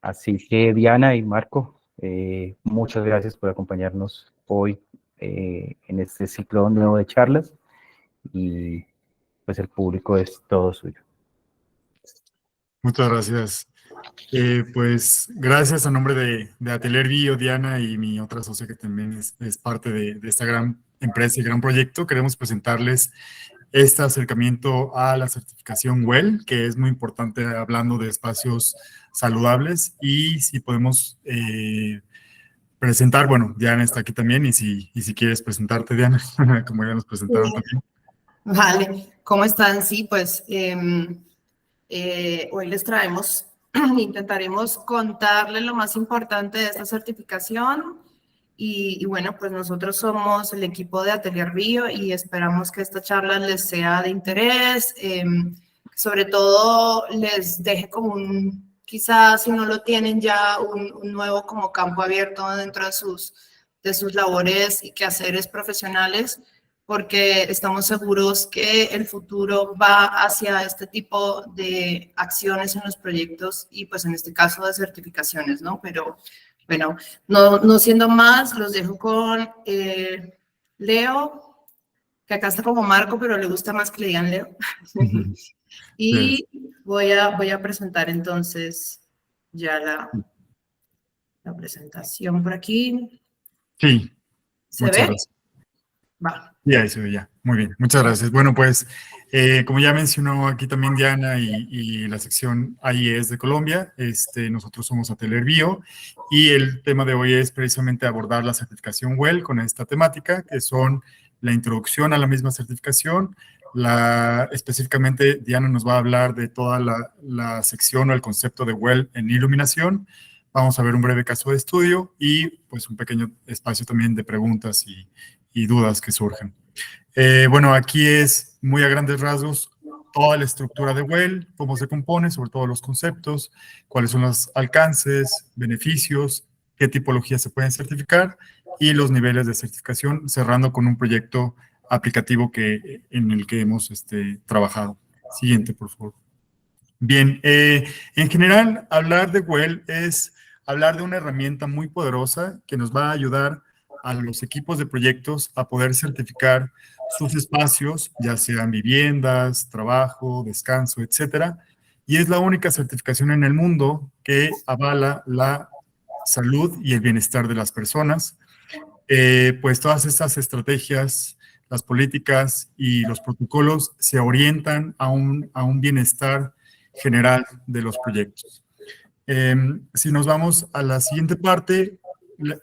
Así que Diana y Marco, muchas gracias por acompañarnos hoy en este ciclo nuevo de charlas y pues el público es todo suyo. Muchas gracias. Pues gracias a nombre de Atelier Bio, Diana y mi otra socia que también es parte de esta gran empresa y gran proyecto. Queremos presentarles este acercamiento a la certificación WELL, que es muy importante hablando de espacios saludables. Y si podemos presentar, bueno, Diana está aquí también y si quieres presentarte, Diana, como ya nos presentaron también. Vale, ¿cómo están? Sí, pues hoy les traemos, intentaremos contarles lo más importante de esta certificación y bueno, pues nosotros somos el equipo de Atelier Bio y esperamos que esta charla les sea de interés, sobre todo les deje como quizás si no lo tienen ya, un nuevo como campo abierto dentro de sus labores y quehaceres profesionales, porque estamos seguros que el futuro va hacia este tipo de acciones en los proyectos y pues en este caso de certificaciones, ¿no? Pero bueno, no siendo más, los dejo con Leo, que acá está como Marco, pero le gusta más que le digan Leo. Y voy a presentar entonces ya la presentación por aquí. Sí. ¿Se ve? Gracias. Va. Ya, eso ya. Muy bien, muchas gracias. Bueno, pues, como ya mencionó aquí también Diana y la sección AIES de Colombia, nosotros somos Atelier Bio y el tema de hoy es precisamente abordar la certificación WELL con esta temática, que son la introducción a la misma certificación. Específicamente, Diana nos va a hablar de toda la sección o el concepto de WELL en iluminación. Vamos a ver un breve caso de estudio y pues un pequeño espacio también de preguntas y dudas que surgen. Bueno, aquí es muy a grandes rasgos toda la estructura de WELL, cómo se compone, sobre todo los conceptos, cuáles son los alcances, beneficios, qué tipologías se pueden certificar y los niveles de certificación, cerrando con un proyecto aplicativo en el que hemos trabajado. Siguiente, por favor. Bien, en general, hablar de WELL es hablar de una herramienta muy poderosa que nos va a ayudar a los equipos de proyectos a poder certificar sus espacios, ya sean viviendas, trabajo, descanso, etcétera. Y es la única certificación en el mundo que avala la salud y el bienestar de las personas. Pues todas estas estrategias, las políticas y los protocolos se orientan a un bienestar general de los proyectos. Si nos vamos a la siguiente parte,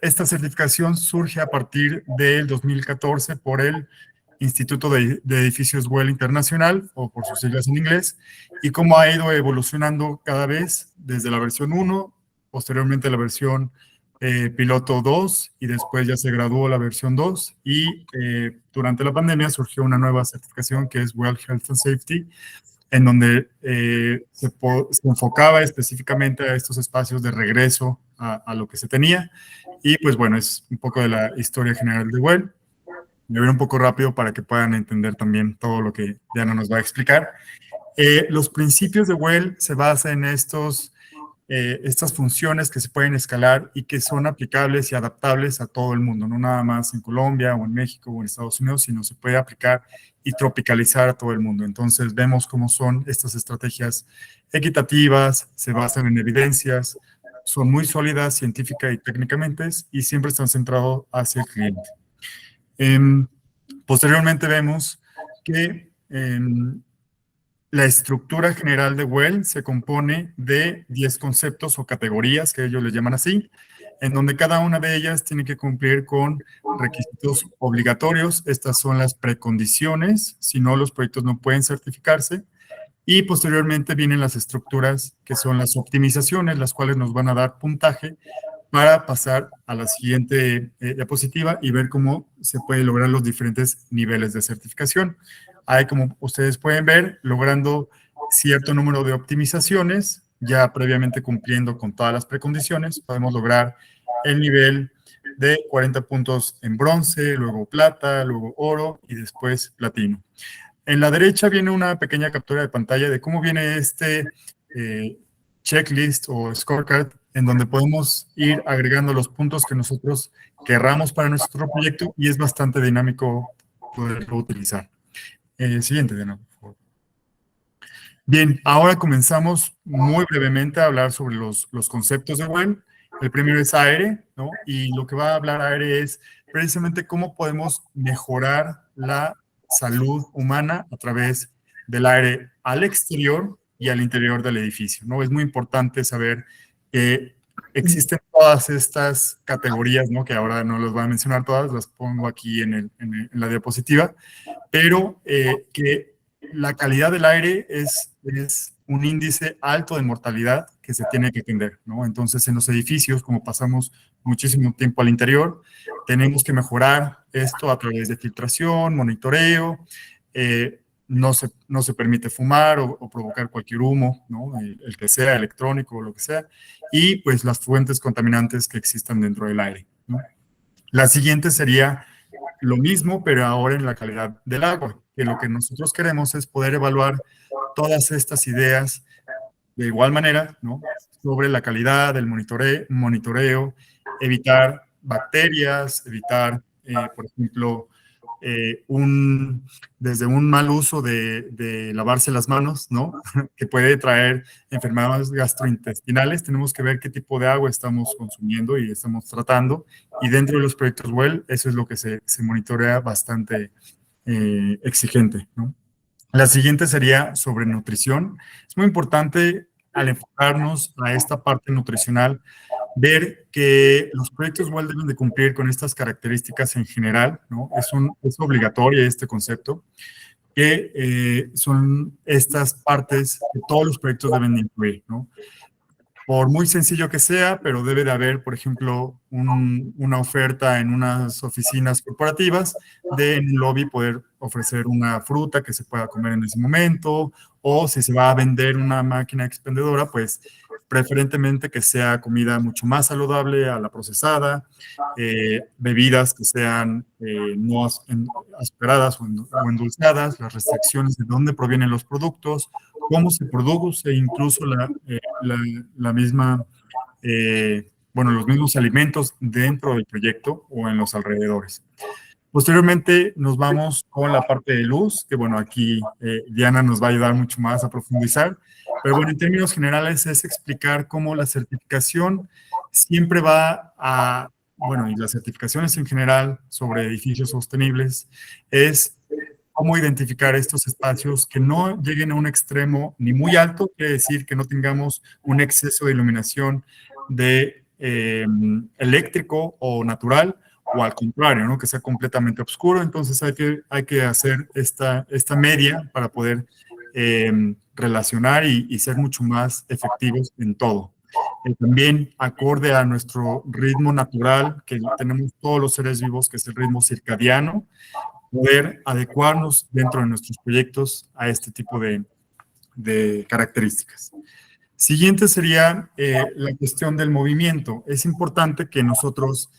esta certificación surge a partir del 2014 por el Instituto de Edificios WELL Internacional, o por sus siglas en inglés, y cómo ha ido evolucionando cada vez desde la versión 1, posteriormente la versión piloto 2, y después ya se graduó la versión 2, y durante la pandemia surgió una nueva certificación que es WELL Health and Safety, en donde se enfocaba específicamente a estos espacios de regreso a lo que se tenía. Y pues bueno, es un poco de la historia general de WELL. Me voy un poco rápido para que puedan entender también todo lo que Diana nos va a explicar. Los principios de WELL se basan en estas funciones que se pueden escalar y que son aplicables y adaptables a todo el mundo, no nada más en Colombia o en México o en Estados Unidos, sino se puede aplicar y tropicalizar a todo el mundo. Entonces vemos cómo son estas estrategias equitativas, se basan en evidencias, son muy sólidas científica y técnicamente y siempre están centrados hacia el cliente. Posteriormente vemos que la estructura general de WELL se compone de 10 conceptos o categorías, que ellos le llaman así, en donde cada una de ellas tiene que cumplir con requisitos obligatorios. Estas son las precondiciones, si no los proyectos no pueden certificarse. Y posteriormente vienen las estructuras que son las optimizaciones, las cuales nos van a dar puntaje para pasar a la siguiente diapositiva y ver cómo se pueden lograr los diferentes niveles de certificación. Hay, como ustedes pueden ver, logrando cierto número de optimizaciones, ya previamente cumpliendo con todas las precondiciones, podemos lograr el nivel de 40 puntos en bronce, luego plata, luego oro y después platino. En la derecha viene una pequeña captura de pantalla de cómo viene este checklist o scorecard en donde podemos ir agregando los puntos que nosotros querramos para nuestro proyecto y es bastante dinámico poderlo utilizar. Siguiente, Diana, por favor. Bien, ahora comenzamos muy brevemente a hablar sobre los conceptos de WELL. El primero es aire, ¿no? Y lo que va a hablar aire es precisamente cómo podemos mejorar la salud humana a través del aire al exterior y al interior del edificio, ¿no? Es muy importante saber que existen todas estas categorías, ¿no? Que ahora no las voy a mencionar todas, las pongo aquí en la diapositiva, pero que la calidad del aire es un índice alto de mortalidad que se tiene que atender, ¿no? Entonces, en los edificios, como pasamos muchísimo tiempo al interior, tenemos que mejorar esto a través de filtración, monitoreo, no se permite fumar o provocar cualquier humo, ¿no? El que sea electrónico o lo que sea, y pues las fuentes contaminantes que existan dentro del aire, ¿no? La siguiente sería lo mismo, pero ahora en la calidad del agua, que lo que nosotros queremos es poder evaluar todas estas ideas de igual manera, ¿no? Sobre la calidad, el monitoreo, evitar bacterias, evitar, por ejemplo, desde un mal uso de lavarse las manos, ¿no? Que puede traer enfermedades gastrointestinales. Tenemos que ver qué tipo de agua estamos consumiendo y estamos tratando. Y dentro de los proyectos WELL, eso es lo que se monitorea bastante exigente, ¿no? La siguiente sería sobre nutrición. Es muy importante al enfocarnos a esta parte nutricional, ver que los proyectos WELL deben de cumplir con estas características en general, ¿no? Es obligatorio este concepto, que son estas partes que todos los proyectos deben de incluir, ¿no? Por muy sencillo que sea, pero debe de haber, por ejemplo, una oferta en unas oficinas corporativas de en el lobby poder ofrecer una fruta que se pueda comer en ese momento, o si se va a vender una máquina expendedora, pues preferentemente que sea comida mucho más saludable a la procesada, bebidas que sean no asperadas o endulzadas, las restricciones de dónde provienen los productos, cómo se produce, incluso la misma, bueno, los mismos alimentos dentro del proyecto o en los alrededores. Posteriormente nos vamos con la parte de luz, que bueno, aquí Diana nos va a ayudar mucho más a profundizar, pero bueno, en términos generales es explicar cómo la certificación siempre va a, bueno, y las certificaciones en general sobre edificios sostenibles, es cómo identificar estos espacios que no lleguen a un extremo ni muy alto, quiere decir que no tengamos un exceso de iluminación de eléctrico o natural, o al contrario, ¿no? Que sea completamente oscuro. Entonces hay que hacer esta media para poder relacionar y ser mucho más efectivos en todo. También acorde a nuestro ritmo natural que tenemos todos los seres vivos, que es el ritmo circadiano, poder adecuarnos dentro de nuestros proyectos a este tipo de características. Siguiente sería la cuestión del movimiento. Es importante que nosotros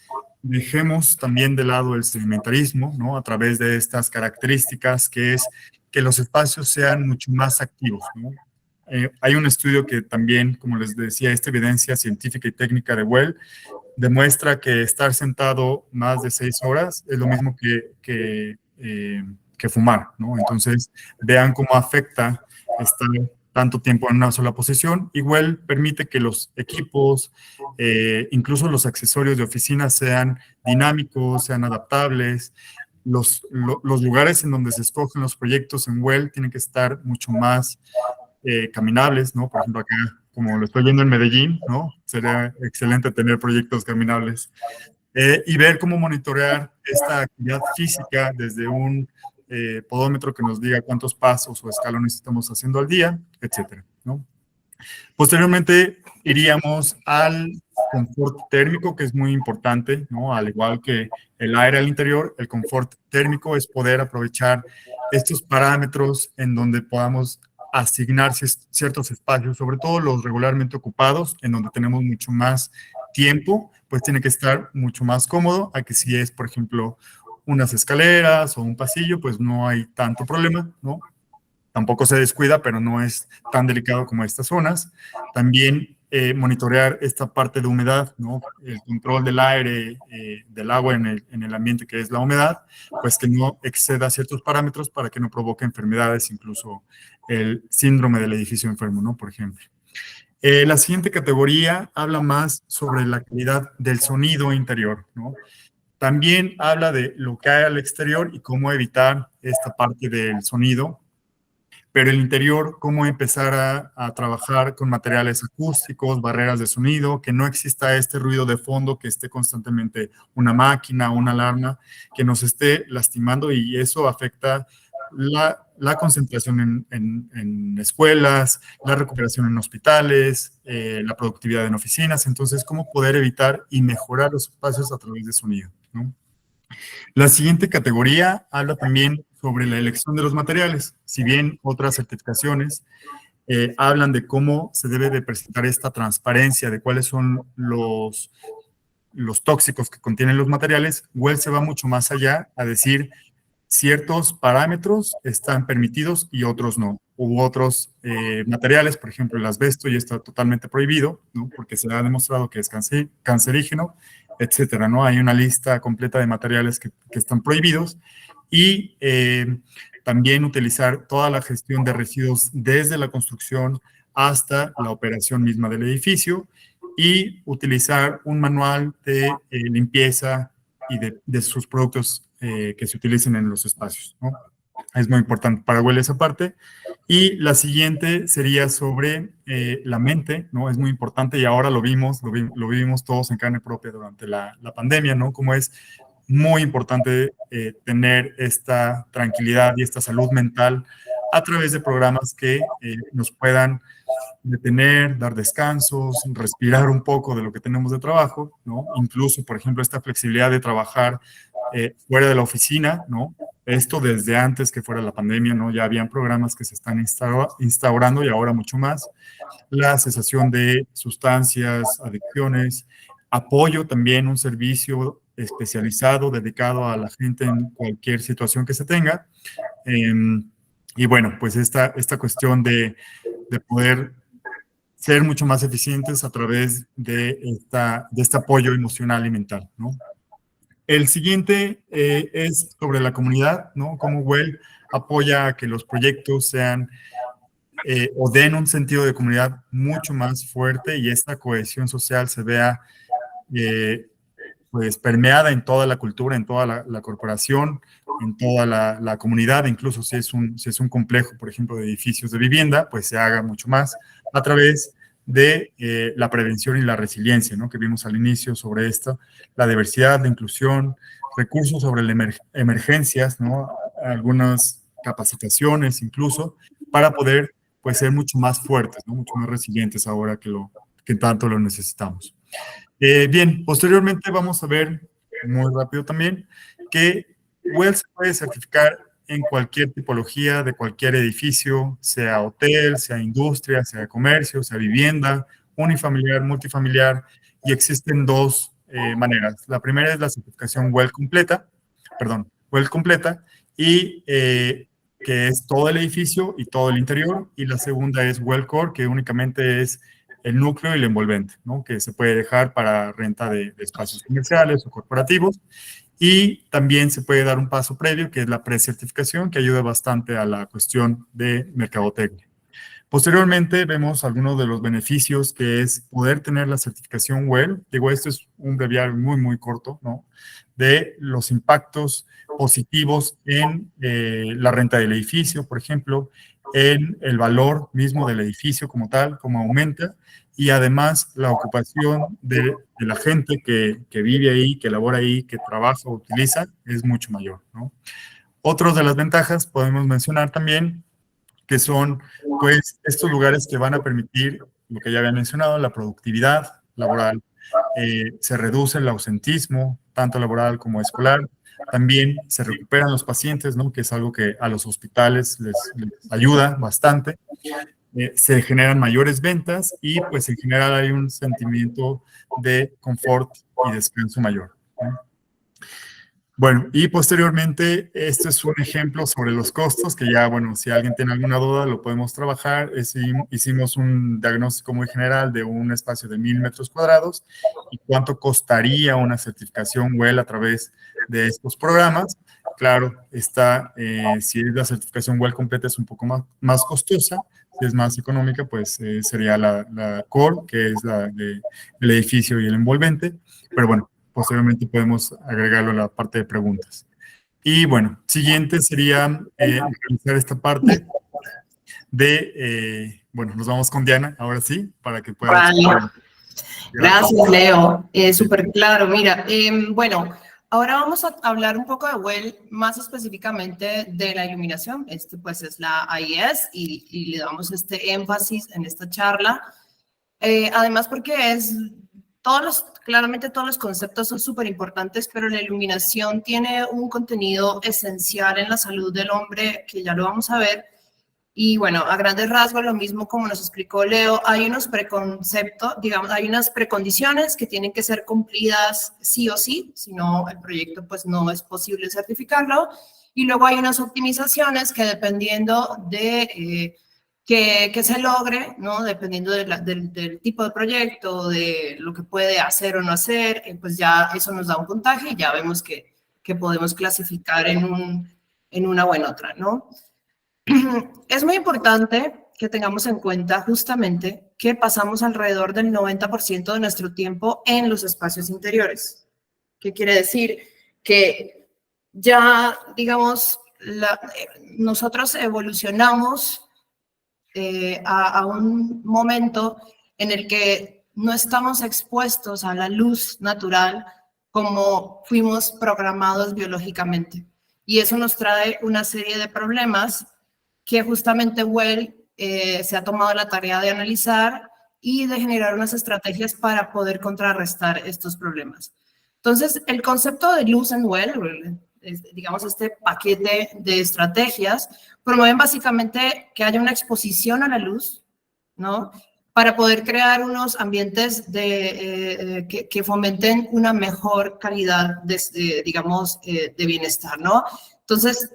dejemos también de lado el sedimentarismo, ¿no? A través de estas características, que es que los espacios sean mucho más activos, ¿no? Hay un estudio que también, como les decía, esta evidencia científica y técnica de WELL demuestra que estar sentado más de 6 horas es lo mismo que fumar, ¿no? Entonces, vean cómo afecta estar tanto tiempo en una sola posición. Igual permite que los equipos, incluso los accesorios de oficina sean dinámicos, sean adaptables. Los lugares en donde se escogen los proyectos en WELL tienen que estar mucho más caminables, ¿no? Por ejemplo, acá, como lo estoy viendo en Medellín, ¿no? Sería excelente tener proyectos caminables. Y ver cómo monitorear esta actividad física desde un podómetro que nos diga cuántos pasos o escalones estamos haciendo al día, etcétera, ¿no? Posteriormente iríamos al confort térmico, que es muy importante, ¿no? Al igual que el aire al interior, el confort térmico es poder aprovechar estos parámetros en donde podamos asignar ciertos espacios, sobre todo los regularmente ocupados, en donde tenemos mucho más tiempo, pues tiene que estar mucho más cómodo a que si es, por ejemplo, unas escaleras o un pasillo, pues no hay tanto problema, ¿no? Tampoco se descuida, pero no es tan delicado como estas zonas. También monitorear esta parte de humedad, ¿no? El control del aire, del agua en el ambiente que es la humedad, pues que no exceda ciertos parámetros para que no provoque enfermedades, incluso el síndrome del edificio enfermo, ¿no? Por ejemplo. La siguiente categoría habla más sobre la calidad del sonido interior, ¿no? También habla de lo que hay al exterior y cómo evitar esta parte del sonido, pero el interior, cómo empezar a trabajar con materiales acústicos, barreras de sonido, que no exista este ruido de fondo, que esté constantemente una máquina, una alarma, que nos esté lastimando, y eso afecta la concentración en escuelas, la recuperación en hospitales, la productividad en oficinas. Entonces, cómo poder evitar y mejorar los espacios a través de sonido, ¿no? La siguiente categoría habla también sobre la elección de los materiales. Si bien otras certificaciones hablan de cómo se debe de presentar esta transparencia de cuáles son los tóxicos que contienen los materiales, WELL se va mucho más allá a decir ciertos parámetros están permitidos y otros no. U otros materiales, por ejemplo, el asbesto ya está totalmente prohibido, ¿no? Porque se ha demostrado que es cancerígeno, etcétera, ¿no? Hay una lista completa de materiales que están prohibidos, y también utilizar toda la gestión de residuos desde la construcción hasta la operación misma del edificio, y utilizar un manual de limpieza y de sus productos que se utilicen en los espacios, ¿no? Es muy importante para WELL esa parte. Y la siguiente sería sobre la mente, ¿no? Es muy importante, y ahora lo vivimos todos en carne propia durante la pandemia, ¿no? Como es muy importante tener esta tranquilidad y esta salud mental a través de programas que nos puedan detener, dar descansos, respirar un poco de lo que tenemos de trabajo, ¿no? Incluso, por ejemplo, esta flexibilidad de trabajar fuera de la oficina, ¿no? Esto desde antes que fuera la pandemia, ¿no? Ya habían programas que se están instaurando, y ahora mucho más. La cesación de sustancias, adicciones, apoyo también, un servicio especializado dedicado a la gente en cualquier situación que se tenga. Y bueno, pues esta cuestión de poder ser mucho más eficientes a través de este apoyo emocional y mental, ¿no? El siguiente es sobre la comunidad, ¿no? Cómo WELL apoya a que los proyectos sean o den un sentido de comunidad mucho más fuerte, y esta cohesión social se vea pues permeada en toda la cultura, en toda la corporación, en toda la comunidad. Incluso si es un complejo, por ejemplo, de edificios de vivienda, pues se haga mucho más a través de la prevención y la resiliencia, ¿no? Que vimos al inicio sobre esto, la diversidad, la inclusión, recursos sobre las emergencias, ¿no? Algunas capacitaciones incluso, para poder pues ser mucho más fuertes, ¿no? Mucho más resilientes ahora que tanto lo necesitamos. Bien, posteriormente vamos a ver muy rápido también que WELL se puede certificar en cualquier tipología de cualquier edificio, sea hotel, sea industria, sea comercio, sea vivienda, unifamiliar, multifamiliar, y existen dos maneras. La primera es la certificación WELL completa, y que es todo el edificio y todo el interior, y la segunda es WELL Core, que únicamente es el núcleo y el envolvente, ¿no? Que se puede dejar para renta de espacios comerciales o corporativos. Y también se puede dar un paso previo, que es la precertificación, que ayuda bastante a la cuestión de mercadotecnia. Posteriormente vemos algunos de los beneficios, que es poder tener la certificación WELL. Digo, esto es un breviario muy, muy corto, ¿no? De los impactos positivos en la renta del edificio, por ejemplo, en el valor mismo del edificio como tal, cómo aumenta, y además la ocupación de la gente que vive ahí, que labora ahí, que trabaja o utiliza, es mucho mayor, ¿no? Otras de las ventajas podemos mencionar también, que son pues estos lugares que van a permitir lo que ya había mencionado, la productividad laboral, se reduce el ausentismo, tanto laboral como escolar. También se recuperan los pacientes, ¿no? Que es algo que a los hospitales les ayuda bastante. Se generan mayores ventas, y pues en general hay un sentimiento de confort y descanso mayor, ¿no? Bueno, y posteriormente, este es un ejemplo sobre los costos, que ya, bueno, si alguien tiene alguna duda, lo podemos trabajar. Hicimos un diagnóstico muy general de un espacio de 1000 metros cuadrados y cuánto costaría una certificación WELL a través de estos programas. Claro, si es la certificación WELL completa es un poco más costosa. Si es más económica, pues sería la core, que es el edificio y el envolvente. Pero bueno, posteriormente podemos agregarlo a la parte de preguntas. Y bueno, siguiente sería realizar esta parte de, bueno, nos vamos con Diana, ahora sí, para que pueda... Vale. Gracias, Leo. Súper claro. Mira, bueno, ahora vamos a hablar un poco de WELL, más específicamente de la iluminación. Pues es la AIS y le damos este énfasis en esta charla. Además porque claramente todos los conceptos son súper importantes, pero la iluminación tiene un contenido esencial en la salud del hombre, que ya lo vamos a ver. Y bueno, a grandes rasgos, lo mismo como nos explicó Leo, hay unos preconceptos, digamos, hay unas precondiciones que tienen que ser cumplidas sí o sí, si no el proyecto pues no es posible certificarlo. Y luego hay unas optimizaciones que dependiendo de que se logre, ¿no? Dependiendo del tipo de proyecto, de lo que puede hacer o no hacer, pues ya eso nos da un puntaje y ya vemos que podemos clasificar en una o en otra, ¿no? Es muy importante que tengamos en cuenta justamente que pasamos alrededor del 90% de nuestro tiempo en los espacios interiores. ¿Qué quiere decir? Que ya, digamos, nosotros evolucionamos a un momento en el que no estamos expuestos a la luz natural como fuimos programados biológicamente. Y eso nos trae una serie de problemas que justamente WELL se ha tomado la tarea de analizar y de generar unas estrategias para poder contrarrestar estos problemas. Entonces, el concepto de luz en WELL, digamos este paquete de estrategias, promueven básicamente que haya una exposición a la luz, ¿no? Para poder crear unos ambientes que fomenten una mejor calidad, digamos, de bienestar, ¿no? Entonces,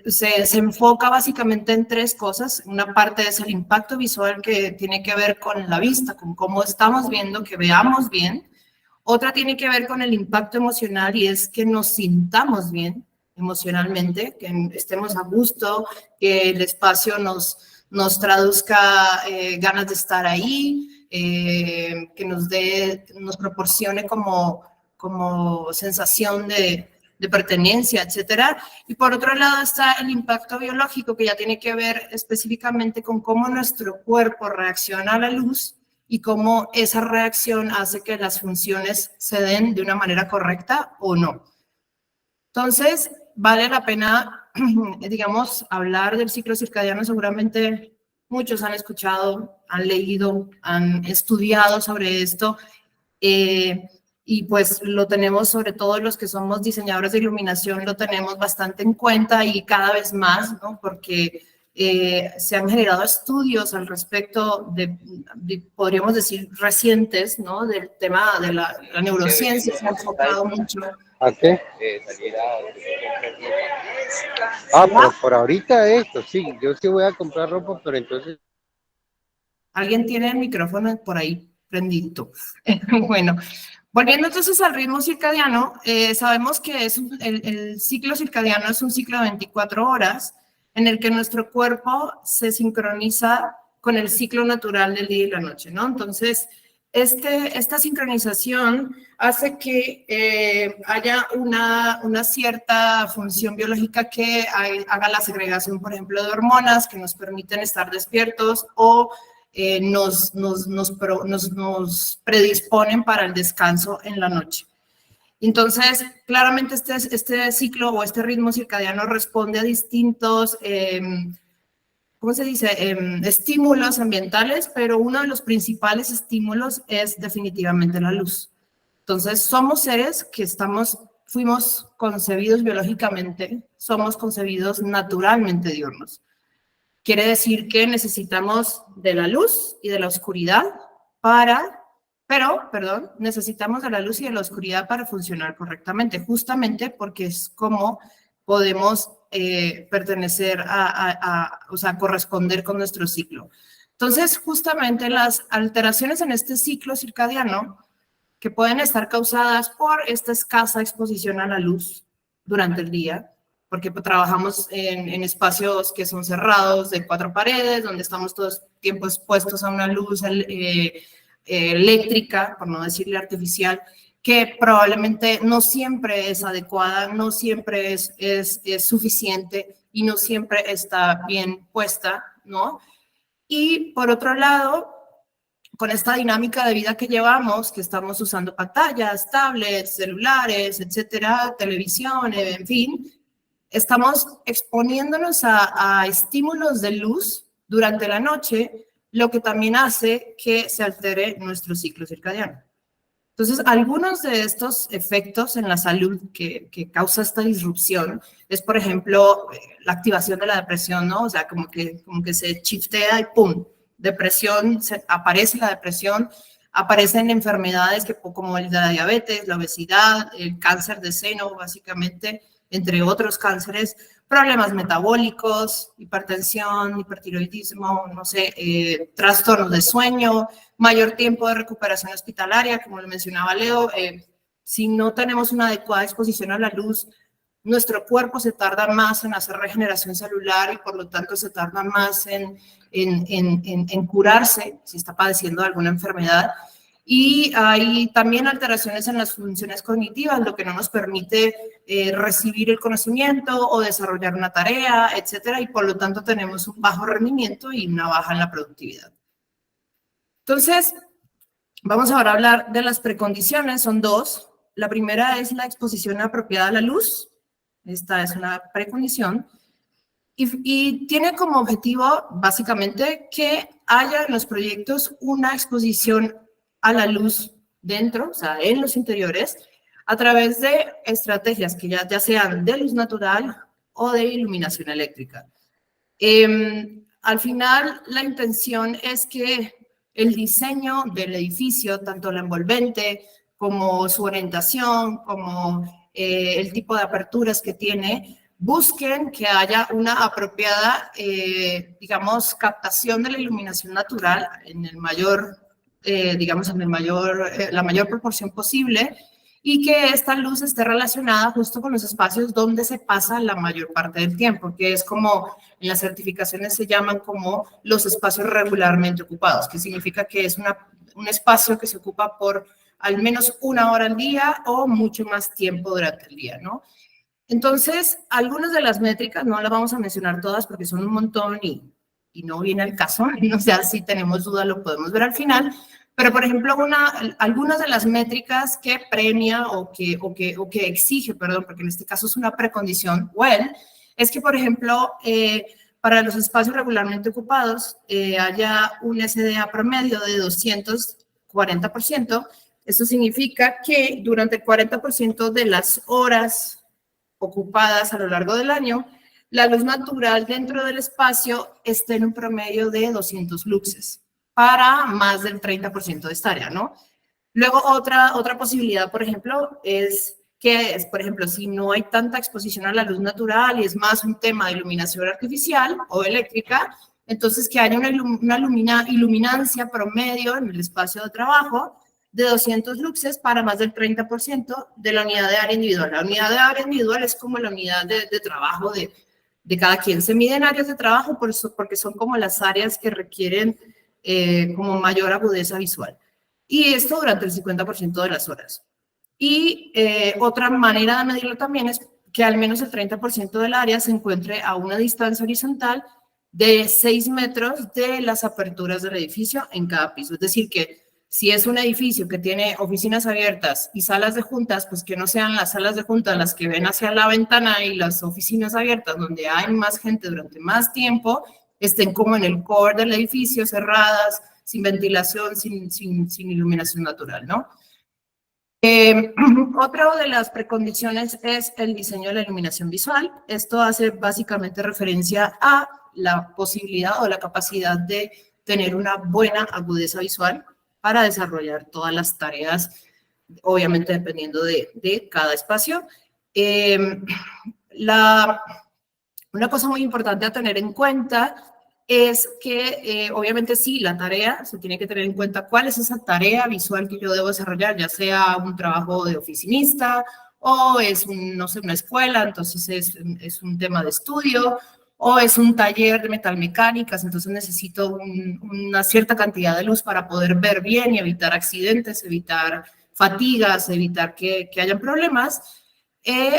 se enfoca básicamente en tres cosas. Una parte es el impacto visual que tiene que ver con la vista, con cómo estamos viendo, que veamos bien. Otra tiene que ver con el impacto emocional y es que nos sintamos bien emocionalmente, que estemos a gusto, que el espacio nos traduzca ganas de estar ahí, que nos proporcione como sensación de pertenencia, etcétera. Y por otro lado está el impacto biológico, que ya tiene que ver específicamente con cómo nuestro cuerpo reacciona a la luz y cómo esa reacción hace que las funciones se den de una manera correcta o no. Entonces, vale la pena, digamos, hablar del ciclo circadiano. Seguramente muchos han escuchado, han leído, han estudiado sobre esto. Y pues lo tenemos, sobre todo los que somos diseñadores de iluminación, lo tenemos bastante en cuenta y cada vez más, ¿no? Porque se han generado estudios al respecto podríamos decir, recientes, ¿no? Del tema de la neurociencia, se ha enfocado mucho. ¿A qué? Pero por ahorita esto, sí, yo sí voy a comprar ropa, pero entonces... ¿Alguien tiene el micrófono por ahí prendido? Bueno, volviendo entonces al ritmo circadiano, sabemos que el ciclo circadiano es un ciclo de 24 horas en el que nuestro cuerpo se sincroniza con el ciclo natural del día y la noche, ¿no? Entonces, esta sincronización hace que haya una cierta función biológica que haga la segregación, por ejemplo, de hormonas que nos permiten estar despiertos o nos predisponen para el descanso en la noche. Entonces, claramente este ciclo o este ritmo circadiano responde a distintos, ¿cómo se dice? Estímulos ambientales, pero uno de los principales estímulos es definitivamente la luz. Entonces, somos seres que fuimos concebidos biológicamente, somos concebidos naturalmente diurnos. Quiere decir que necesitamos de la luz y de la oscuridad para Pero, perdón, necesitamos de la luz y de la oscuridad para funcionar correctamente, justamente porque es como podemos pertenecer o sea, corresponder con nuestro ciclo. Entonces, justamente las alteraciones en este ciclo circadiano que pueden estar causadas por esta escasa exposición a la luz durante el día, porque trabajamos en espacios que son cerrados, de 4 paredes, donde estamos todo el tiempo expuestos a una luz eléctrica, por no decirle artificial, que probablemente no siempre es adecuada, no siempre es suficiente y no siempre está bien puesta, ¿no? Y por otro lado, con esta dinámica de vida que llevamos, que estamos usando pantallas, tablets, celulares, etcétera, televisión, en fin, estamos exponiéndonos a estímulos de luz durante la noche, lo que también hace que se altere nuestro ciclo circadiano. Entonces, algunos de estos efectos en la salud que causa esta disrupción es, por ejemplo, la activación de la depresión, ¿no? O sea, como que se shiftea y ¡pum! Depresión, aparece la depresión, aparecen enfermedades como la diabetes, la obesidad, el cáncer de seno, básicamente, entre otros cánceres, problemas metabólicos, hipertensión, hipertiroidismo, no sé, trastornos de sueño, mayor tiempo de recuperación hospitalaria, como lo mencionaba Leo. Si no tenemos una adecuada exposición a la luz, nuestro cuerpo se tarda más en hacer regeneración celular y por lo tanto se tarda más en curarse si está padeciendo alguna enfermedad. Y hay también alteraciones en las funciones cognitivas, lo que no nos permite recibir el conocimiento o desarrollar una tarea, etcétera, y por lo tanto tenemos un bajo rendimiento y una baja en la productividad. Entonces, vamos ahora a hablar de las precondiciones, son 2. La primera es la exposición apropiada a la luz. Esta es una precondición. Y tiene como objetivo, básicamente, que haya en los proyectos una exposición a la luz dentro, o sea, en los interiores, a través de estrategias que ya sean de luz natural o de iluminación eléctrica. Al final, la intención es que el diseño del edificio, tanto la envolvente como su orientación, como el tipo de aperturas que tiene, busquen que haya una apropiada, digamos, captación de la iluminación natural en el mayor, la mayor proporción posible, y que esta luz esté relacionada justo con los espacios donde se pasa la mayor parte del tiempo, que es como en las certificaciones se llaman como los espacios regularmente ocupados, que significa que es un espacio que se ocupa por al menos 1 hora al día o mucho más tiempo durante el día, ¿no? Entonces, algunas de las métricas, no las vamos a mencionar todas porque son un montón y no viene al caso, o sea, si tenemos duda lo podemos ver al final, pero por ejemplo, algunas de las métricas que premia o que exige, perdón, porque en este caso es una precondición, es que por ejemplo, para los espacios regularmente ocupados haya un SDA promedio de 240%. Eso significa que durante el 40% de las horas ocupadas a lo largo del año, la luz natural dentro del espacio esté en un promedio de 200 luxes para más del 30% de esta área, ¿no? Luego, otra posibilidad, por ejemplo, es que, por ejemplo, si no hay tanta exposición a la luz natural y es más un tema de iluminación artificial o eléctrica, entonces que haya una iluminancia promedio en el espacio de trabajo de 200 luxes para más del 30% de la unidad de área individual. La unidad de área individual es como la unidad de trabajo de cada quien. Se miden áreas de trabajo porque son como las áreas que requieren como mayor agudeza visual. Y esto durante el 50% de las horas. Y otra manera de medirlo también es que al menos el 30% del área se encuentre a una distancia horizontal de 6 metros de las aperturas del edificio en cada piso. Es decir, que si es un edificio que tiene oficinas abiertas y salas de juntas, pues que no sean las salas de juntas las que ven hacia la ventana y las oficinas abiertas donde hay más gente durante más tiempo, estén como en el core del edificio, cerradas, sin ventilación, sin iluminación natural, ¿no? Otra de las precondiciones es el diseño de la iluminación visual. Esto hace básicamente referencia a la posibilidad o la capacidad de tener una buena agudeza visual. para desarrollar todas las tareas, obviamente dependiendo de cada espacio. Una cosa muy importante a tener en cuenta es que obviamente sí, la tarea, se tiene que tener en cuenta cuál es esa tarea visual que yo debo desarrollar, ya sea un trabajo de oficinista o es, no sé, una escuela, entonces es un tema de estudio, o es un taller de metalmecánicas, entonces necesito una cierta cantidad de luz para poder ver bien y evitar accidentes, evitar fatigas, evitar que hayan problemas,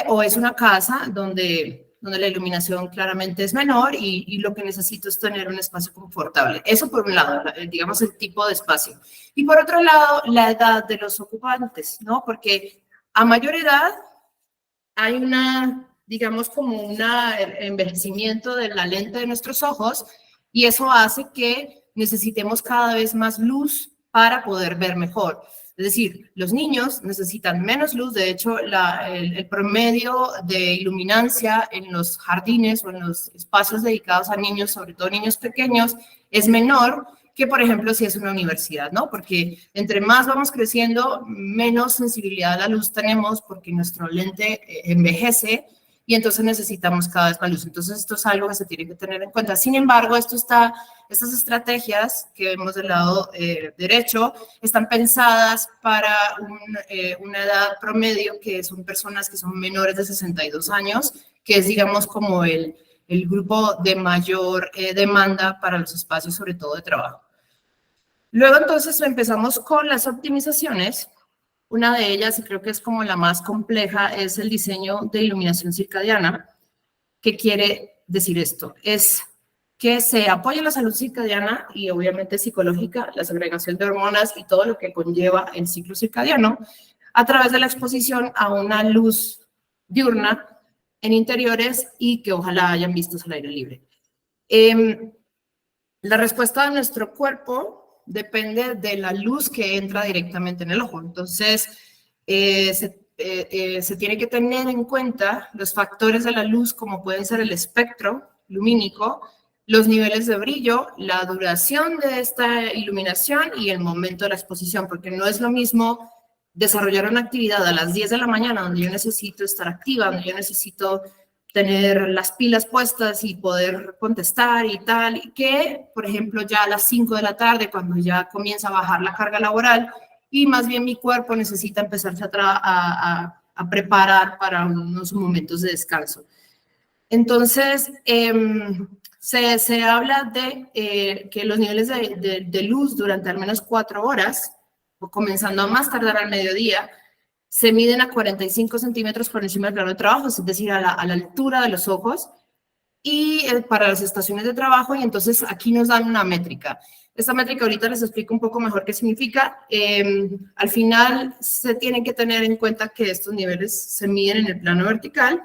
o es una casa donde la iluminación claramente es menor y lo que necesito es tener un espacio confortable. Eso por un lado, digamos el tipo de espacio. Y por otro lado, la edad de los ocupantes, ¿no? Porque a mayor edad hay digamos como un envejecimiento de la lente de nuestros ojos y eso hace que necesitemos cada vez más luz para poder ver mejor. Es decir, los niños necesitan menos luz. De hecho, el promedio de iluminancia en los jardines o en los espacios dedicados a niños, sobre todo niños pequeños, es menor que, por ejemplo, si es una universidad, ¿no? Porque entre más vamos creciendo, menos sensibilidad a la luz tenemos porque nuestro lente envejece y entonces necesitamos cada vez más luz. Entonces, esto es algo que se tiene que tener en cuenta. Sin embargo, estas estrategias que vemos del lado derecho están pensadas para una edad promedio que son personas que son menores de 62 años, que es, digamos, como el grupo de mayor demanda para los espacios, sobre todo de trabajo. Luego, entonces, empezamos con las optimizaciones. Una de ellas, y creo que es como la más compleja, es el diseño de iluminación circadiana. ¿Qué quiere decir esto? Es que se apoya la salud circadiana y obviamente psicológica, la segregación de hormonas y todo lo que conlleva el ciclo circadiano a través de la exposición a una luz diurna en interiores y que ojalá hayan vistos al aire libre. La respuesta de nuestro cuerpo depende de la luz que entra directamente en el ojo. Entonces, se tiene que tener en cuenta los factores de la luz, como pueden ser el espectro lumínico, los niveles de brillo, la duración de esta iluminación y el momento de la exposición, porque no es lo mismo desarrollar una actividad a las 10 de la mañana, donde yo necesito estar activa, donde yo necesito tener las pilas puestas y poder contestar y tal, que, por ejemplo, ya a las 5 de la tarde, cuando ya comienza a bajar la carga laboral, y más bien mi cuerpo necesita empezarse a preparar para unos momentos de descanso. Entonces, se habla de que los niveles de luz durante al menos 4 horas, o comenzando a más tardar al mediodía, se miden a 45 centímetros por encima del plano de trabajo, es decir, a la altura de los ojos, y para las estaciones de trabajo, y entonces aquí nos dan una métrica. Esta métrica ahorita les explico un poco mejor qué significa. Al final se tienen que tener en cuenta que estos niveles se miden en el plano vertical,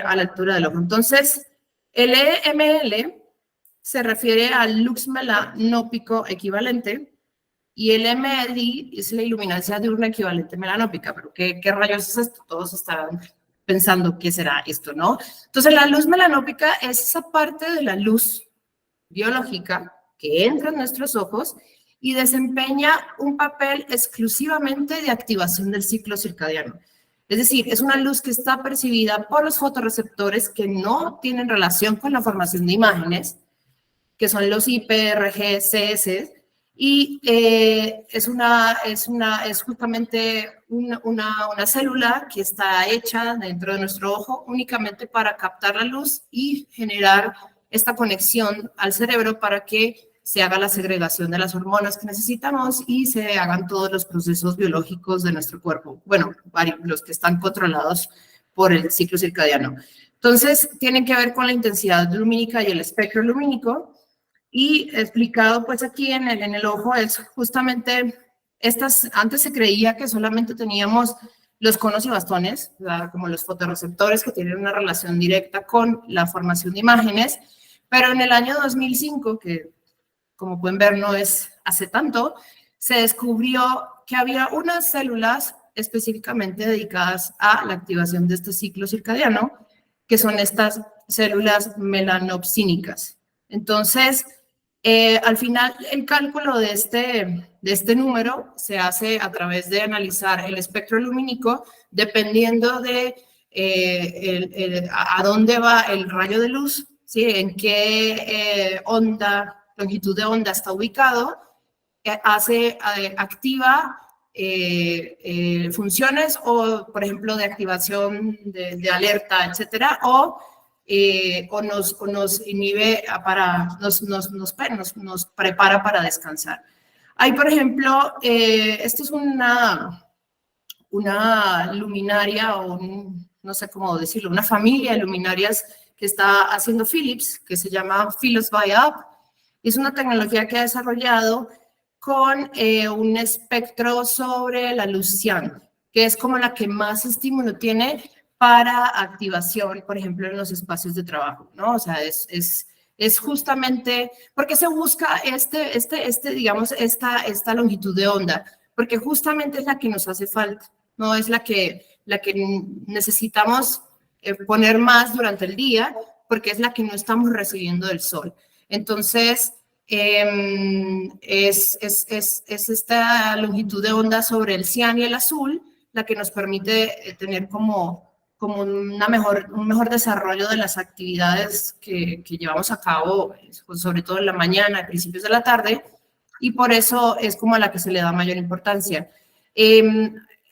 a la altura del ojo. Entonces, el EML se refiere al lux melanópico equivalente, y el MD es la iluminancia diurna equivalente melanópica. Pero ¿qué rayos es esto? Todos estarán pensando qué será esto, ¿no? Entonces, la luz melanópica es esa parte de la luz biológica que entra en nuestros ojos y desempeña un papel exclusivamente de activación del ciclo circadiano. Es decir, es una luz que está percibida por los fotorreceptores que no tienen relación con la formación de imágenes, que son los IPRGCS, y es justamente una célula que está hecha dentro de nuestro ojo únicamente para captar la luz y generar esta conexión al cerebro para que se haga la segregación de las hormonas que necesitamos y se hagan todos los procesos biológicos de nuestro cuerpo. Bueno, los que están controlados por el ciclo circadiano. Entonces, tienen que ver con la intensidad lumínica y el espectro lumínico. Y explicado pues aquí en el ojo es justamente antes se creía que solamente teníamos los conos y bastones, como los fotorreceptores que tienen una relación directa con la formación de imágenes, pero en el año 2005, que como pueden ver no es hace tanto, se descubrió que había unas células específicamente dedicadas a la activación de este ciclo circadiano, que son estas células melanopsínicas. Entonces, Al final, el cálculo de este número se hace a través de analizar el espectro lumínico dependiendo de a dónde va el rayo de luz, ¿sí? En qué longitud de onda está ubicado, activa funciones o, por ejemplo, de activación de alerta, etcétera, o nos inhibe nos prepara para descansar. Hay, por ejemplo, esto es una luminaria o no sé cómo decirlo, una familia de luminarias que está haciendo Philips, que se llama Philips Buy-Up. Es una tecnología que ha desarrollado con un espectro sobre la luz cian, que es como la que más estímulo tiene para activación, por ejemplo, en los espacios de trabajo, ¿no? O sea, es justamente, porque se busca digamos, esta longitud de onda, porque justamente es la que nos hace falta, ¿no? Es la que necesitamos poner más durante el día, porque es la que no estamos recibiendo del sol. Entonces, es esta longitud de onda sobre el cian y el azul la que nos permite tener como un mejor desarrollo de las actividades que llevamos a cabo, sobre todo en la mañana, a principios de la tarde, y por eso es como a la que se le da mayor importancia.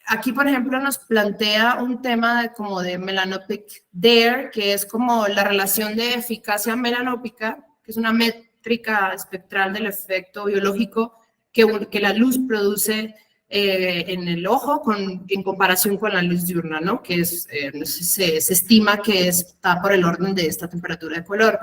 Aquí, por ejemplo, nos plantea un tema como de melanopic DARE, que es como la relación de eficacia melanópica, que es una métrica espectral del efecto biológico que la luz produce en el ojo en comparación con la luz diurna, ¿no? Que se estima que está por el orden de esta temperatura de color.